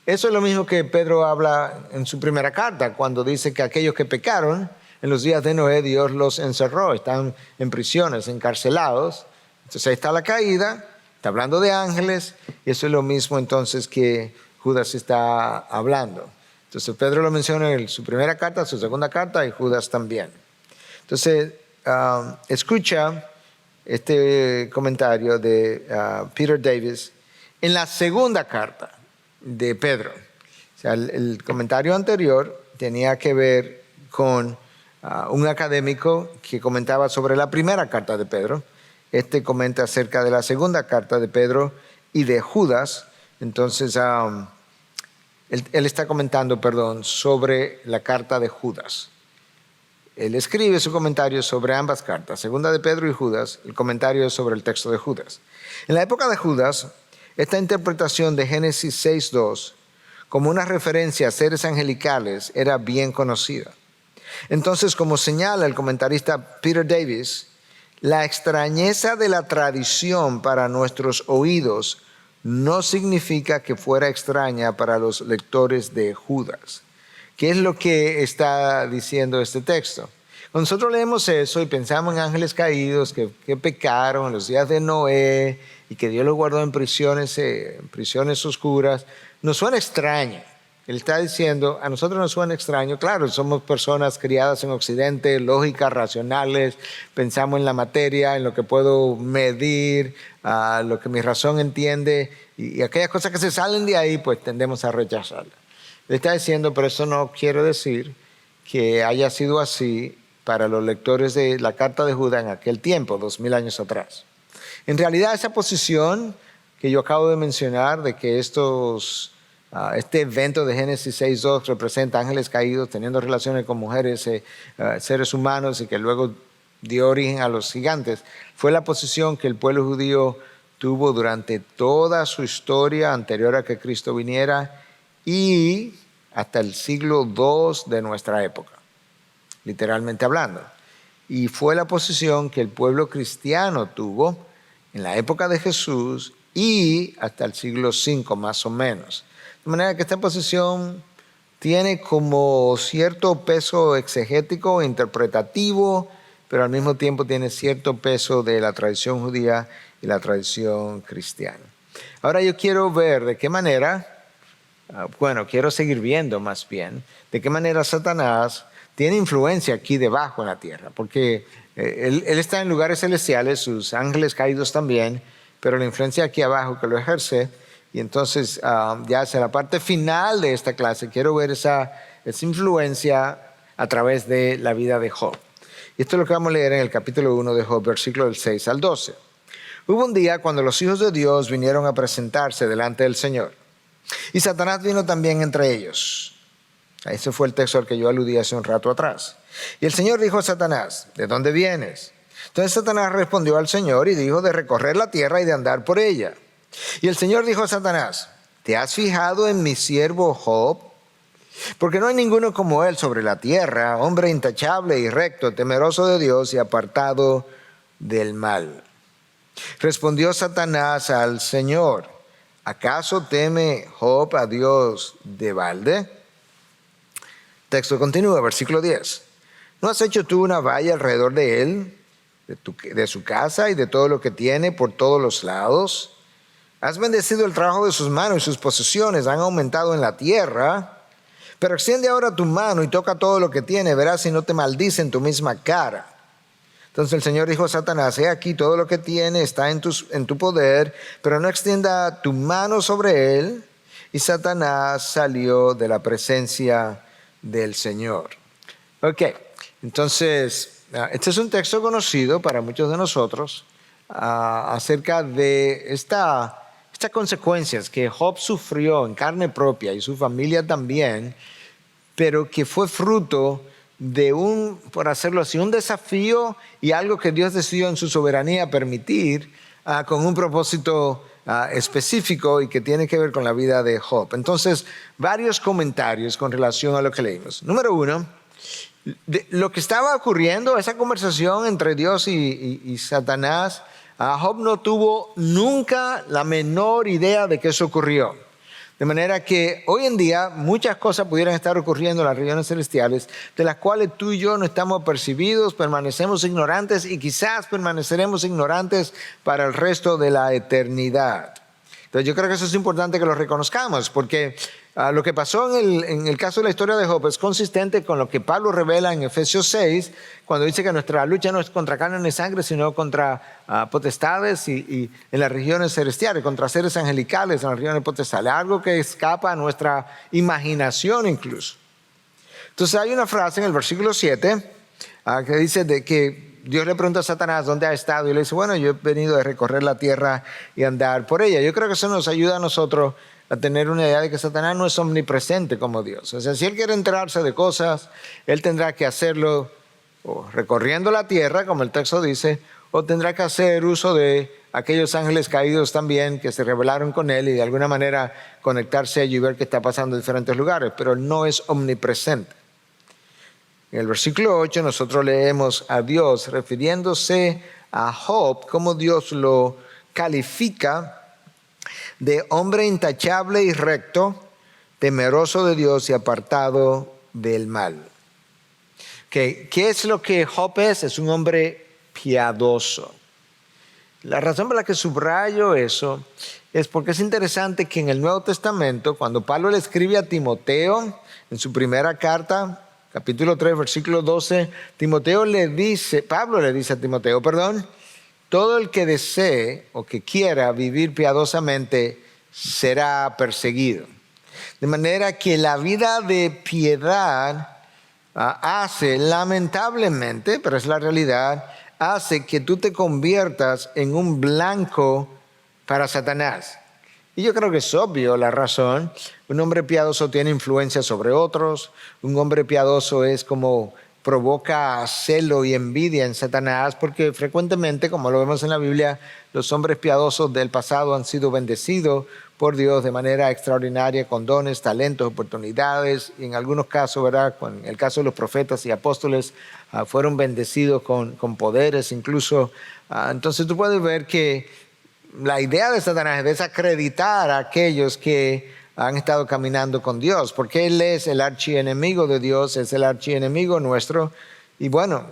Eso es lo mismo que Pedro habla en su primera carta, cuando dice que aquellos que pecaron en los días de Noé, Dios los encerró, están en prisiones, encarcelados. Entonces ahí está la caída, está hablando de ángeles, y eso es lo mismo entonces que Judas está hablando. Entonces Pedro lo menciona en su primera carta, su segunda carta, y Judas también. Entonces escucha este comentario de Peter Davis en la segunda carta de Pedro. O sea, el comentario anterior tenía que ver con un académico que comentaba sobre la primera carta de Pedro. Este comenta acerca de la segunda carta de Pedro y de Judas. Entonces, él está comentando, sobre la carta de Judas. Él escribe su comentario sobre ambas cartas, segunda de Pedro y Judas. El comentario es sobre el texto de Judas. En la época de Judas, esta interpretación de Génesis 6:2 como una referencia a seres angelicales era bien conocida. Entonces, como señala el comentarista Peter Davis, la extrañeza de la tradición para nuestros oídos no significa que fuera extraña para los lectores de Judas. ¿Qué es lo que está diciendo este texto? Nosotros leemos eso y pensamos en ángeles caídos que pecaron en los días de Noé y que Dios los guardó en prisiones oscuras. Nos suena extraño. Él está diciendo, a nosotros nos suena extraño. Claro, somos personas criadas en Occidente, lógicas, racionales. Pensamos en la materia, en lo que puedo medir, lo que mi razón entiende. Y aquellas cosas que se salen de ahí, pues tendemos a rechazarlas. Él está diciendo, pero eso no quiere decir que haya sido así para los lectores de la carta de Judas en aquel tiempo, 2000 años atrás. En realidad, esa posición que yo acabo de mencionar, de que este evento de Génesis 6.2 representa ángeles caídos teniendo relaciones con mujeres, seres humanos, y que luego dio origen a los gigantes, fue la posición que el pueblo judío tuvo durante toda su historia anterior a que Cristo viniera y hasta el siglo II de nuestra época, literalmente hablando. Y fue la posición que el pueblo cristiano tuvo en la época de Jesús y hasta el siglo V más o menos. De manera que esta posición tiene como cierto peso exegético, interpretativo, pero al mismo tiempo tiene cierto peso de la tradición judía y la tradición cristiana. Ahora yo quiero ver de qué manera, quiero seguir viendo más bien, de qué manera Satanás tiene influencia aquí debajo en la tierra, porque él está en lugares celestiales, sus ángeles caídos también, pero la influencia aquí abajo que lo ejerce. Y entonces ya hacia la parte final de esta clase quiero ver esa influencia a través de la vida de Job. Y esto es lo que vamos a leer en el capítulo 1 de Job, versículos del 6 al 12. Hubo un día cuando los hijos de Dios vinieron a presentarse delante del Señor. Y Satanás vino también entre ellos. Ese fue el texto al que yo aludí hace un rato atrás. Y el Señor dijo a Satanás, ¿de dónde vienes? Entonces Satanás respondió al Señor y dijo, de recorrer la tierra y de andar por ella. Y el Señor dijo a Satanás, ¿te has fijado en mi siervo Job? Porque no hay ninguno como él sobre la tierra, hombre intachable y recto, temeroso de Dios y apartado del mal. Respondió Satanás al Señor, ¿acaso teme Job a Dios de balde? Texto continúa, versículo 10. ¿No has hecho tú una valla alrededor de él, de su casa y de todo lo que tiene por todos los lados? Has bendecido el trabajo de sus manos y sus posesiones han aumentado en la tierra. Pero extiende ahora tu mano y toca todo lo que tiene, verás si no te maldice en tu misma cara. Entonces el Señor dijo a Satanás, he aquí todo lo que tiene está en tu poder, pero no extienda tu mano sobre él. Y Satanás salió de la presencia del Señor. Ok, entonces este es un texto conocido para muchos de nosotros acerca de estas consecuencias que Job sufrió en carne propia y su familia también, pero que fue fruto de por hacerlo así, un desafío y algo que Dios decidió en su soberanía permitir con un propósito específico y que tiene que ver con la vida de Job. Entonces, varios comentarios con relación a lo que leímos. Número uno, lo que estaba ocurriendo, esa conversación entre Dios y Satanás, Job no tuvo nunca la menor idea de que eso ocurrió. De manera que hoy en día muchas cosas pudieran estar ocurriendo en las regiones celestiales, de las cuales tú y yo no estamos apercibidos, permanecemos ignorantes y quizás permaneceremos ignorantes para el resto de la eternidad. Entonces yo creo que eso es importante que lo reconozcamos, porque lo que pasó en el caso de la historia de Job es consistente con lo que Pablo revela en Efesios 6, cuando dice que nuestra lucha no es contra carne ni sangre, sino contra potestades y en las regiones celestiales, contra seres angelicales en las regiones potestales, algo que escapa a nuestra imaginación incluso. Entonces hay una frase en el versículo 7 que dice de que Dios le pregunta a Satanás dónde ha estado y le dice, bueno, yo he venido a recorrer la tierra y andar por ella. Yo creo que eso nos ayuda a nosotros a tener una idea de que Satanás no es omnipresente como Dios. O sea, si él quiere enterarse de cosas, él tendrá que hacerlo o recorriendo la tierra, como el texto dice, o tendrá que hacer uso de aquellos ángeles caídos también que se rebelaron con él y de alguna manera conectarse allí y ver qué está pasando en diferentes lugares, pero él no es omnipresente. En el versículo 8 nosotros leemos a Dios refiriéndose a Job, como Dios lo califica de hombre intachable y recto, temeroso de Dios y apartado del mal. ¿Qué es lo que Job es? Es un hombre piadoso. La razón por la que subrayo eso es porque es interesante que en el Nuevo Testamento, cuando Pablo le escribe a Timoteo, en su primera carta, capítulo 3, versículo 12, Pablo le dice a Timoteo, todo el que desee o que quiera vivir piadosamente será perseguido. De manera que la vida de piedad hace, lamentablemente, pero es la realidad, hace que tú te conviertas en un blanco para Satanás. Y yo creo que es obvio la razón. Un hombre piadoso tiene influencia sobre otros. Un hombre piadoso es como provoca celo y envidia en Satanás, porque frecuentemente, como lo vemos en la Biblia, los hombres piadosos del pasado han sido bendecidos por Dios de manera extraordinaria con dones, talentos, oportunidades, y en algunos casos, ¿verdad? En el caso de los profetas y apóstoles, fueron bendecidos con poderes incluso. Entonces tú puedes ver que la idea de Satanás es desacreditar a aquellos que han estado caminando con Dios, porque Él es el archienemigo de Dios, es el archienemigo nuestro, y bueno,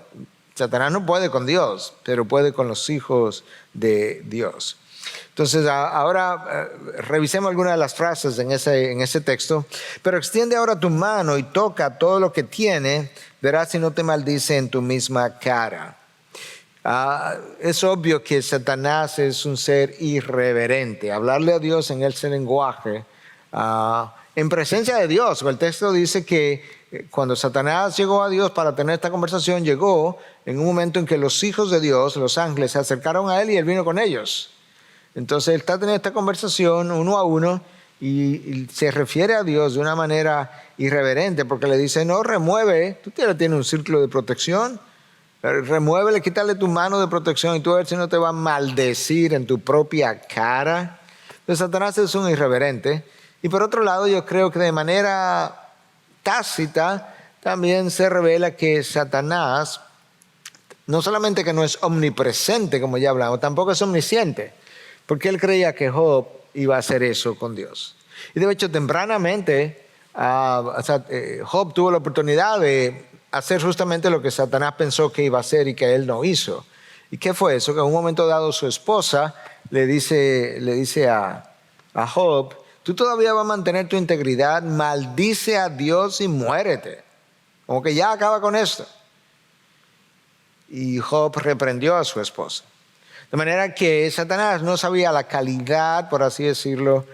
Satanás no puede con Dios, pero puede con los hijos de Dios. Entonces ahora revisemos algunas de las frases en ese texto. Pero extiende ahora tu mano y toca todo lo que tiene, verás si no te maldice en tu misma cara. Es obvio que Satanás es un ser irreverente. Hablarle a Dios en ese lenguaje, en presencia de Dios. El texto dice que cuando Satanás llegó a Dios para tener esta conversación, llegó en un momento en que los hijos de Dios, los ángeles, se acercaron a él y él vino con ellos. Entonces él está teniendo esta conversación uno a uno y se refiere a Dios de una manera irreverente, porque le dice, no, remueve, tú tienes un círculo de protección, remuévele, quítale tu mano de protección y tú a ver si no te va a maldecir en tu propia cara. Entonces Satanás es un irreverente. Y por otro lado, yo creo que de manera tácita también se revela que Satanás no solamente que no es omnipresente, como ya hablamos, tampoco es omnisciente, porque él creía que Job iba a hacer eso con Dios. Y de hecho, tempranamente, Job tuvo la oportunidad de hacer justamente lo que Satanás pensó que iba a hacer y que él no hizo. ¿Y qué fue eso? Que en un momento dado su esposa le dice a Job, tú todavía vas a mantener tu integridad, maldice a Dios y muérete. Como que ya acaba con esto. Y Job reprendió a su esposa. De manera que Satanás no sabía la calidad, por así decirlo,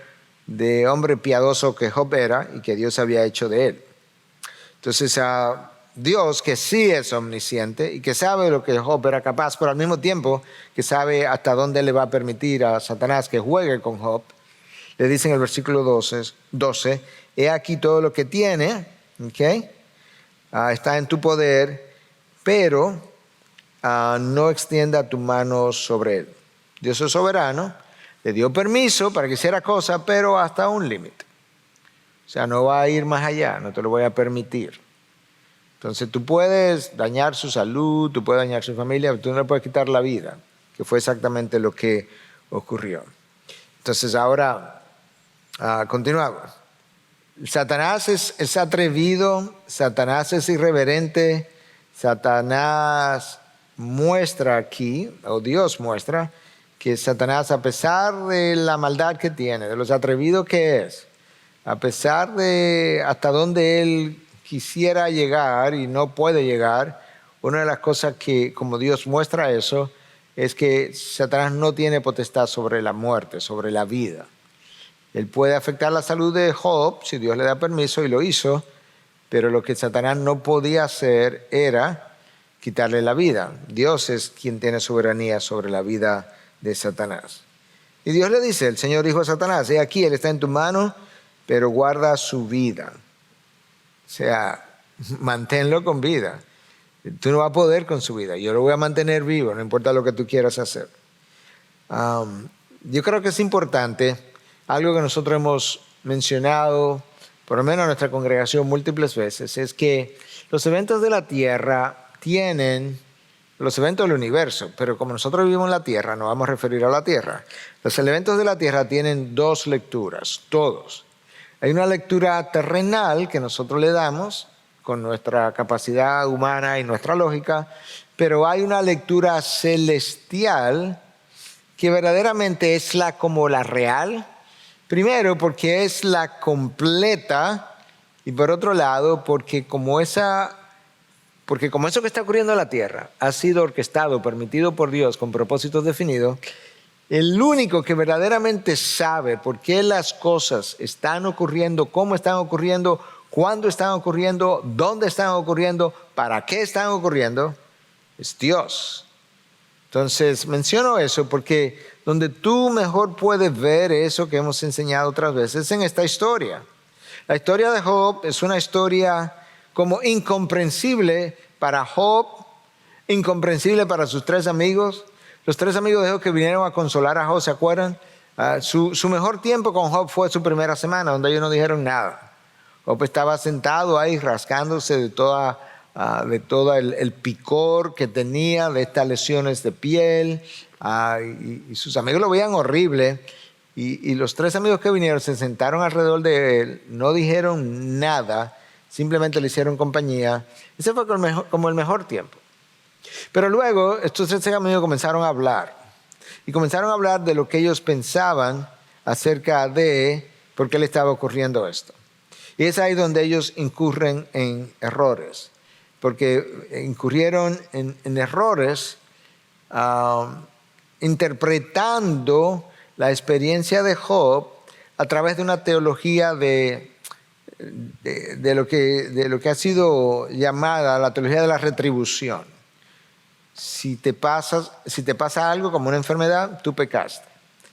de hombre piadoso que Job era y que Dios había hecho de él. Entonces Dios, que sí es omnisciente y que sabe lo que Job era capaz, pero al mismo tiempo que sabe hasta dónde le va a permitir a Satanás que juegue con Job, le dice en el versículo 12, he aquí todo lo que tiene, ¿okay? Está en tu poder, pero no extienda tu mano sobre él. Dios es soberano, le dio permiso para que hiciera cosas, pero hasta un límite. O sea, no va a ir más allá, no te lo voy a permitir. Entonces tú puedes dañar su salud, tú puedes dañar su familia, pero tú no le puedes quitar la vida, que fue exactamente lo que ocurrió. Entonces ahora continuamos. Satanás es atrevido, Satanás es irreverente, Satanás muestra aquí, o Dios muestra, que Satanás, a pesar de la maldad que tiene, de los atrevidos que es, a pesar de hasta dónde él quisiera llegar y no puede llegar, una de las cosas que, como Dios muestra eso, es que Satanás no tiene potestad sobre la muerte, sobre la vida. Él puede afectar la salud de Job, si Dios le da permiso, y lo hizo, pero lo que Satanás no podía hacer era quitarle la vida. Dios es quien tiene soberanía sobre la vida de Satanás. Y Dios le dice, el Señor dijo a Satanás, he aquí, él está en tu mano, pero guarda su vida. O sea, manténlo con vida. Tú no vas a poder con su vida. Yo lo voy a mantener vivo, no importa lo que tú quieras hacer. Yo creo que es importante, algo que nosotros hemos mencionado, por lo menos en nuestra congregación múltiples veces, es que los eventos de la tierra tienen los eventos del universo, pero como nosotros vivimos en la tierra, nos vamos a referir a la tierra. Los eventos de la tierra tienen dos lecturas, todos. Hay una lectura terrenal que nosotros le damos, con nuestra capacidad humana y nuestra lógica, pero hay una lectura celestial que verdaderamente es como la real. Primero, porque es la completa, y por otro lado, porque como eso que está ocurriendo en la tierra ha sido orquestado, permitido por Dios con propósitos definidos, el único que verdaderamente sabe por qué las cosas están ocurriendo, cómo están ocurriendo, cuándo están ocurriendo, dónde están ocurriendo, para qué están ocurriendo, es Dios. Entonces menciono eso porque donde tú mejor puedes ver eso que hemos enseñado otras veces es en esta historia. La historia de Job es una historia como incomprensible para Job, incomprensible para sus 3 amigos. Los 3 amigos de Job que vinieron a consolar a Job, ¿se acuerdan? Su mejor tiempo con Job fue su primera semana, donde ellos no dijeron nada. Job estaba sentado ahí rascándose de todo el picor que tenía, de estas lesiones de piel, y sus amigos lo veían horrible. Y los 3 amigos que vinieron se sentaron alrededor de él, no dijeron nada, simplemente le hicieron compañía. Ese fue como el mejor tiempo. Pero luego estos 3 amigos comenzaron a hablar. Y comenzaron a hablar de lo que ellos pensaban acerca de por qué le estaba ocurriendo esto. Y es ahí donde ellos incurren en errores. Porque incurrieron en errores interpretando la experiencia de Job a través de una teología de lo que ha sido llamada la teología de la retribución. Si te pasa algo como una enfermedad, tú pecaste.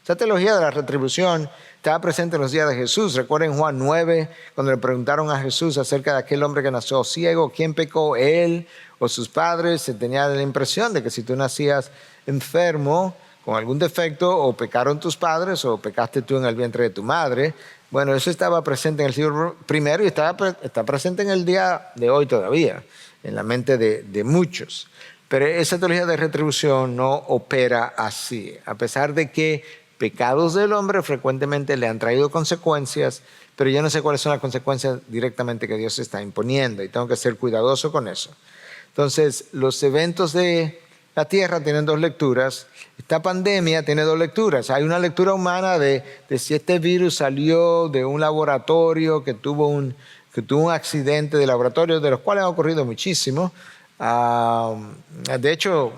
Esa teología de la retribución estaba presente en los días de Jesús. Recuerden Juan 9, cuando le preguntaron a Jesús acerca de aquel hombre que nació ciego, ¿quién pecó, él o sus padres? Se tenía la impresión de que si tú nacías enfermo, con algún defecto, o pecaron tus padres o pecaste tú en el vientre de tu madre. Bueno, eso estaba presente en el siglo I y está presente en el día de hoy todavía, en la mente de muchos. Pero esa teología de retribución no opera así, a pesar de que pecados del hombre frecuentemente le han traído consecuencias, pero yo no sé cuáles son las consecuencias directamente que Dios está imponiendo y tengo que ser cuidadoso con eso. Entonces, los eventos de la tierra tienen 2 lecturas. Esta pandemia tiene 2 lecturas. Hay una lectura humana de si este virus salió de un laboratorio que tuvo un accidente de laboratorio, de los cuales ha ocurrido muchísimo. De hecho,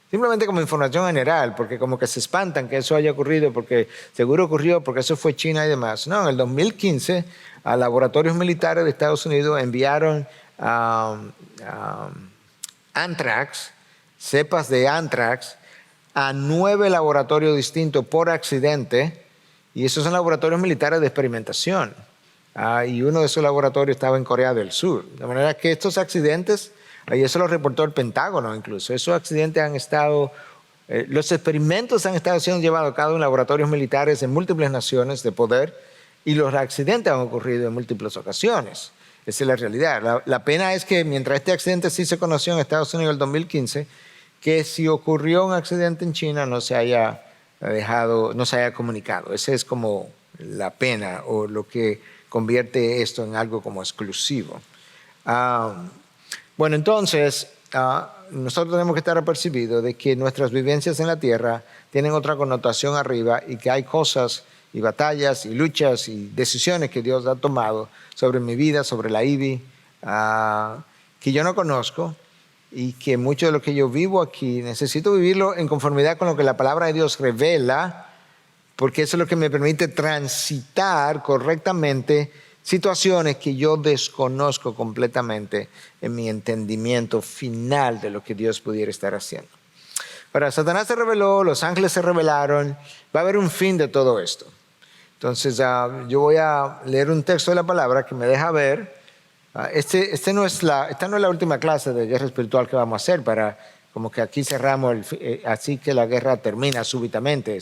simplemente como información general, porque como que se espantan que eso haya ocurrido, porque seguro ocurrió, porque eso fue China y demás. No, en el 2015, a laboratorios militares de Estados Unidos enviaron anthrax, cepas de anthrax, a 9 laboratorios distintos por accidente, y esos son laboratorios militares de experimentación. Y uno de esos laboratorios estaba en Corea del Sur. De manera que estos accidentes, y eso lo reportó el Pentágono incluso, esos accidentes han estado, los experimentos han estado siendo llevados a cabo en laboratorios militares en múltiples naciones de poder, y los accidentes han ocurrido en múltiples ocasiones. Esa es la realidad. La pena es que mientras este accidente sí se conoció en Estados Unidos en el 2015, que si ocurrió un accidente en China no se haya comunicado. Esa es como la pena o lo que convierte esto en algo como exclusivo. Bueno, entonces, nosotros tenemos que estar apercibidos de que nuestras vivencias en la tierra tienen otra connotación arriba y que hay cosas y batallas y luchas y decisiones que Dios ha tomado sobre mi vida, sobre la IBI, que yo no conozco y que mucho de lo que yo vivo aquí necesito vivirlo en conformidad con lo que la palabra de Dios revela, porque eso es lo que me permite transitar correctamente situaciones que yo desconozco completamente en mi entendimiento final de lo que Dios pudiera estar haciendo. Ahora, Satanás se reveló, los ángeles se revelaron, va a haber un fin de todo esto. Entonces, yo voy a leer un texto de la palabra que me deja ver. Esta no es la última clase de guerra espiritual que vamos a hacer, para como que aquí cerramos, así que la guerra termina súbitamente,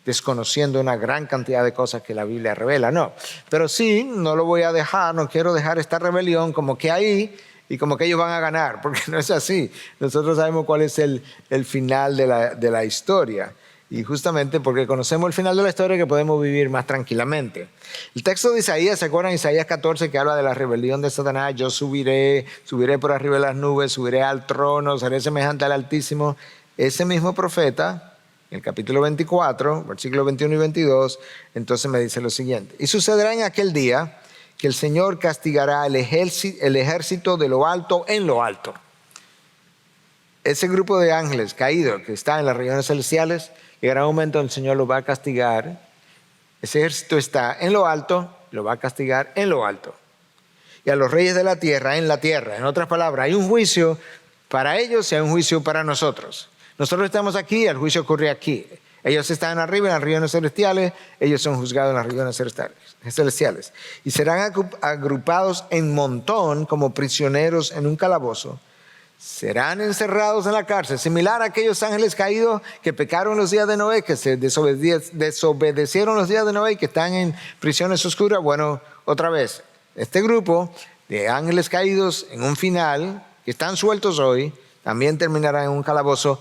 desconociendo una gran cantidad de cosas que la Biblia revela. No, pero sí, no lo voy a dejar, no quiero dejar esta rebelión como que ahí y como que ellos van a ganar, porque no es así. Nosotros sabemos cuál es el final de la historia. y justamente porque conocemos el final de la historia que podemos vivir más tranquilamente. El texto de Isaías, ¿se acuerdan? Isaías 14, que habla de la rebelión de Satanás. Yo subiré por arriba de las nubes, subiré al trono, seré semejante al Altísimo. Ese mismo profeta, en el capítulo 24, versículos 21 y 22, entonces me dice lo siguiente: y sucederá en aquel día que el Señor castigará el ejército de lo alto en lo alto. Ese grupo de ángeles caídos que está en las regiones celestiales, llegará un momento en el Señor lo va a castigar. Ese ejército está en lo alto, lo va a castigar en lo alto. Y a los reyes de la tierra, en la tierra. En otras palabras, hay un juicio para ellos y hay un juicio para nosotros. Nosotros estamos aquí, el juicio ocurre aquí. Ellos están arriba en las regiones celestiales, ellos son juzgados en las regiones celestiales. Y serán agrupados en montón como prisioneros en un calabozo. Serán encerrados en la cárcel, similar a aquellos ángeles caídos que pecaron los días de Noé, que se desobedecieron los días de Noé y que están en prisiones oscuras. Bueno, otra vez, este grupo de ángeles caídos en un final, que están sueltos hoy, también terminarán en un calabozo,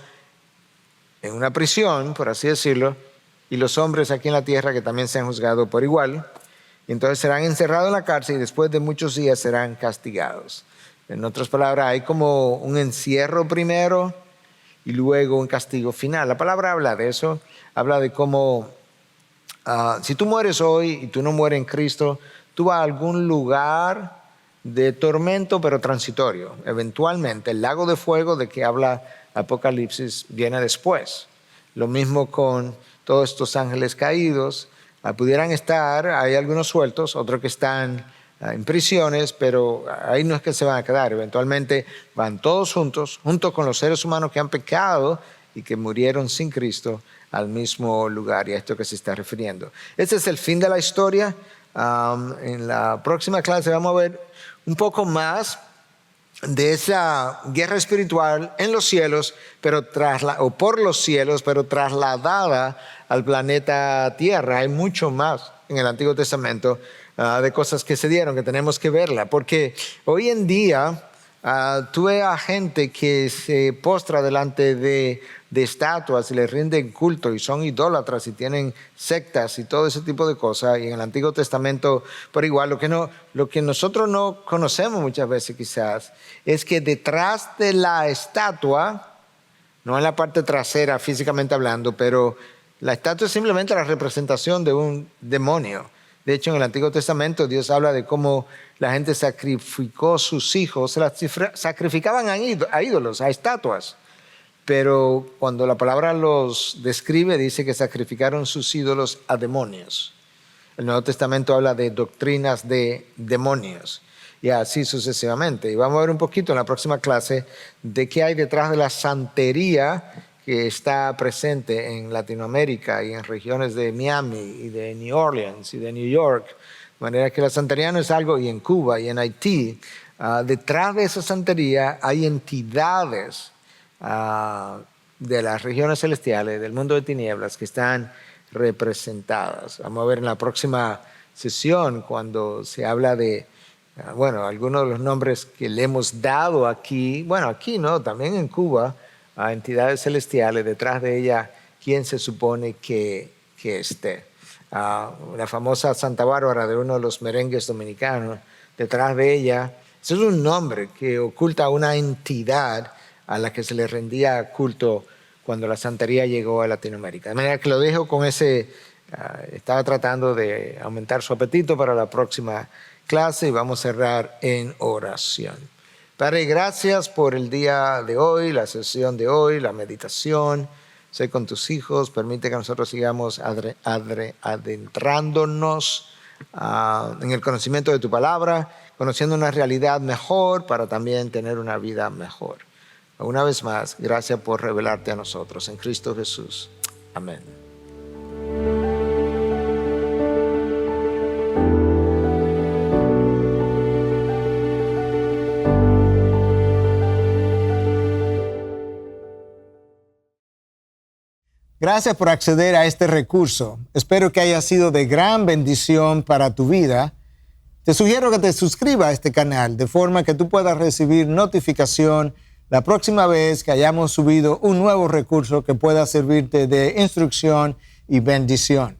en una prisión, por así decirlo, y los hombres aquí en la tierra que también se han juzgado por igual, y entonces serán encerrados en la cárcel y después de muchos días serán castigados. En otras palabras, hay como un encierro primero y luego un castigo final. La palabra habla de eso, habla de cómo si tú mueres hoy y tú no mueres en Cristo, tú vas a algún lugar de tormento pero transitorio. Eventualmente el lago de fuego de que habla Apocalipsis viene después. Lo mismo con todos estos ángeles caídos. Pudieran estar, hay algunos sueltos, otros que están en prisiones, pero ahí no es que se van a quedar. Eventualmente van todos juntos con los seres humanos que han pecado y que murieron sin Cristo al mismo lugar, y a esto que se está refiriendo. Este es el fin de la historia. En la próxima clase vamos a ver un poco más de esa guerra espiritual en los cielos, o por los cielos, pero trasladada al planeta Tierra. Hay mucho más en el Antiguo Testamento de cosas que se dieron, que tenemos que verla, porque hoy en día tú ves a gente que se postra delante de estatuas y les rinden culto y son idólatras y tienen sectas y todo ese tipo de cosas. Y en el Antiguo Testamento, por igual, lo que nosotros no conocemos muchas veces quizás es que detrás de la estatua, no en la parte trasera físicamente hablando, pero la estatua es simplemente la representación de un demonio. De hecho, en el Antiguo Testamento Dios habla de cómo la gente sacrificó sus hijos, sacrificaban a ídolos, a estatuas. Pero cuando la palabra los describe, dice que sacrificaron sus ídolos a demonios. El Nuevo Testamento habla de doctrinas de demonios y así sucesivamente. Y vamos a ver un poquito en la próxima clase de qué hay detrás de la santería que está presente en Latinoamérica y en regiones de Miami y de New Orleans y de New York. De manera que la santería no es algo, y en Cuba y en Haití, detrás de esa santería hay entidades de las regiones celestiales, del mundo de tinieblas, que están representadas. Vamos a ver en la próxima sesión cuando se habla de, algunos de los nombres que le hemos dado aquí, aquí no, también en Cuba, a entidades celestiales, detrás de ella, ¿quién se supone que esté? La famosa Santa Bárbara de uno de los merengues dominicanos, detrás de ella, eso es un nombre que oculta una entidad a la que se le rendía culto cuando la santería llegó a Latinoamérica. De manera que lo dejo con ese, estaba tratando de aumentar su apetito para la próxima clase y vamos a cerrar en oración. Padre, gracias por el día de hoy, la sesión de hoy, la meditación. Sé con tus hijos, permite que nosotros sigamos adentrándonos en el conocimiento de tu palabra, conociendo una realidad mejor para también tener una vida mejor. Una vez más, gracias por revelarte a nosotros. En Cristo Jesús. Amén. Gracias por acceder a este recurso. Espero que haya sido de gran bendición para tu vida. Te sugiero que te suscribas a este canal de forma que tú puedas recibir notificación la próxima vez que hayamos subido un nuevo recurso que pueda servirte de instrucción y bendición.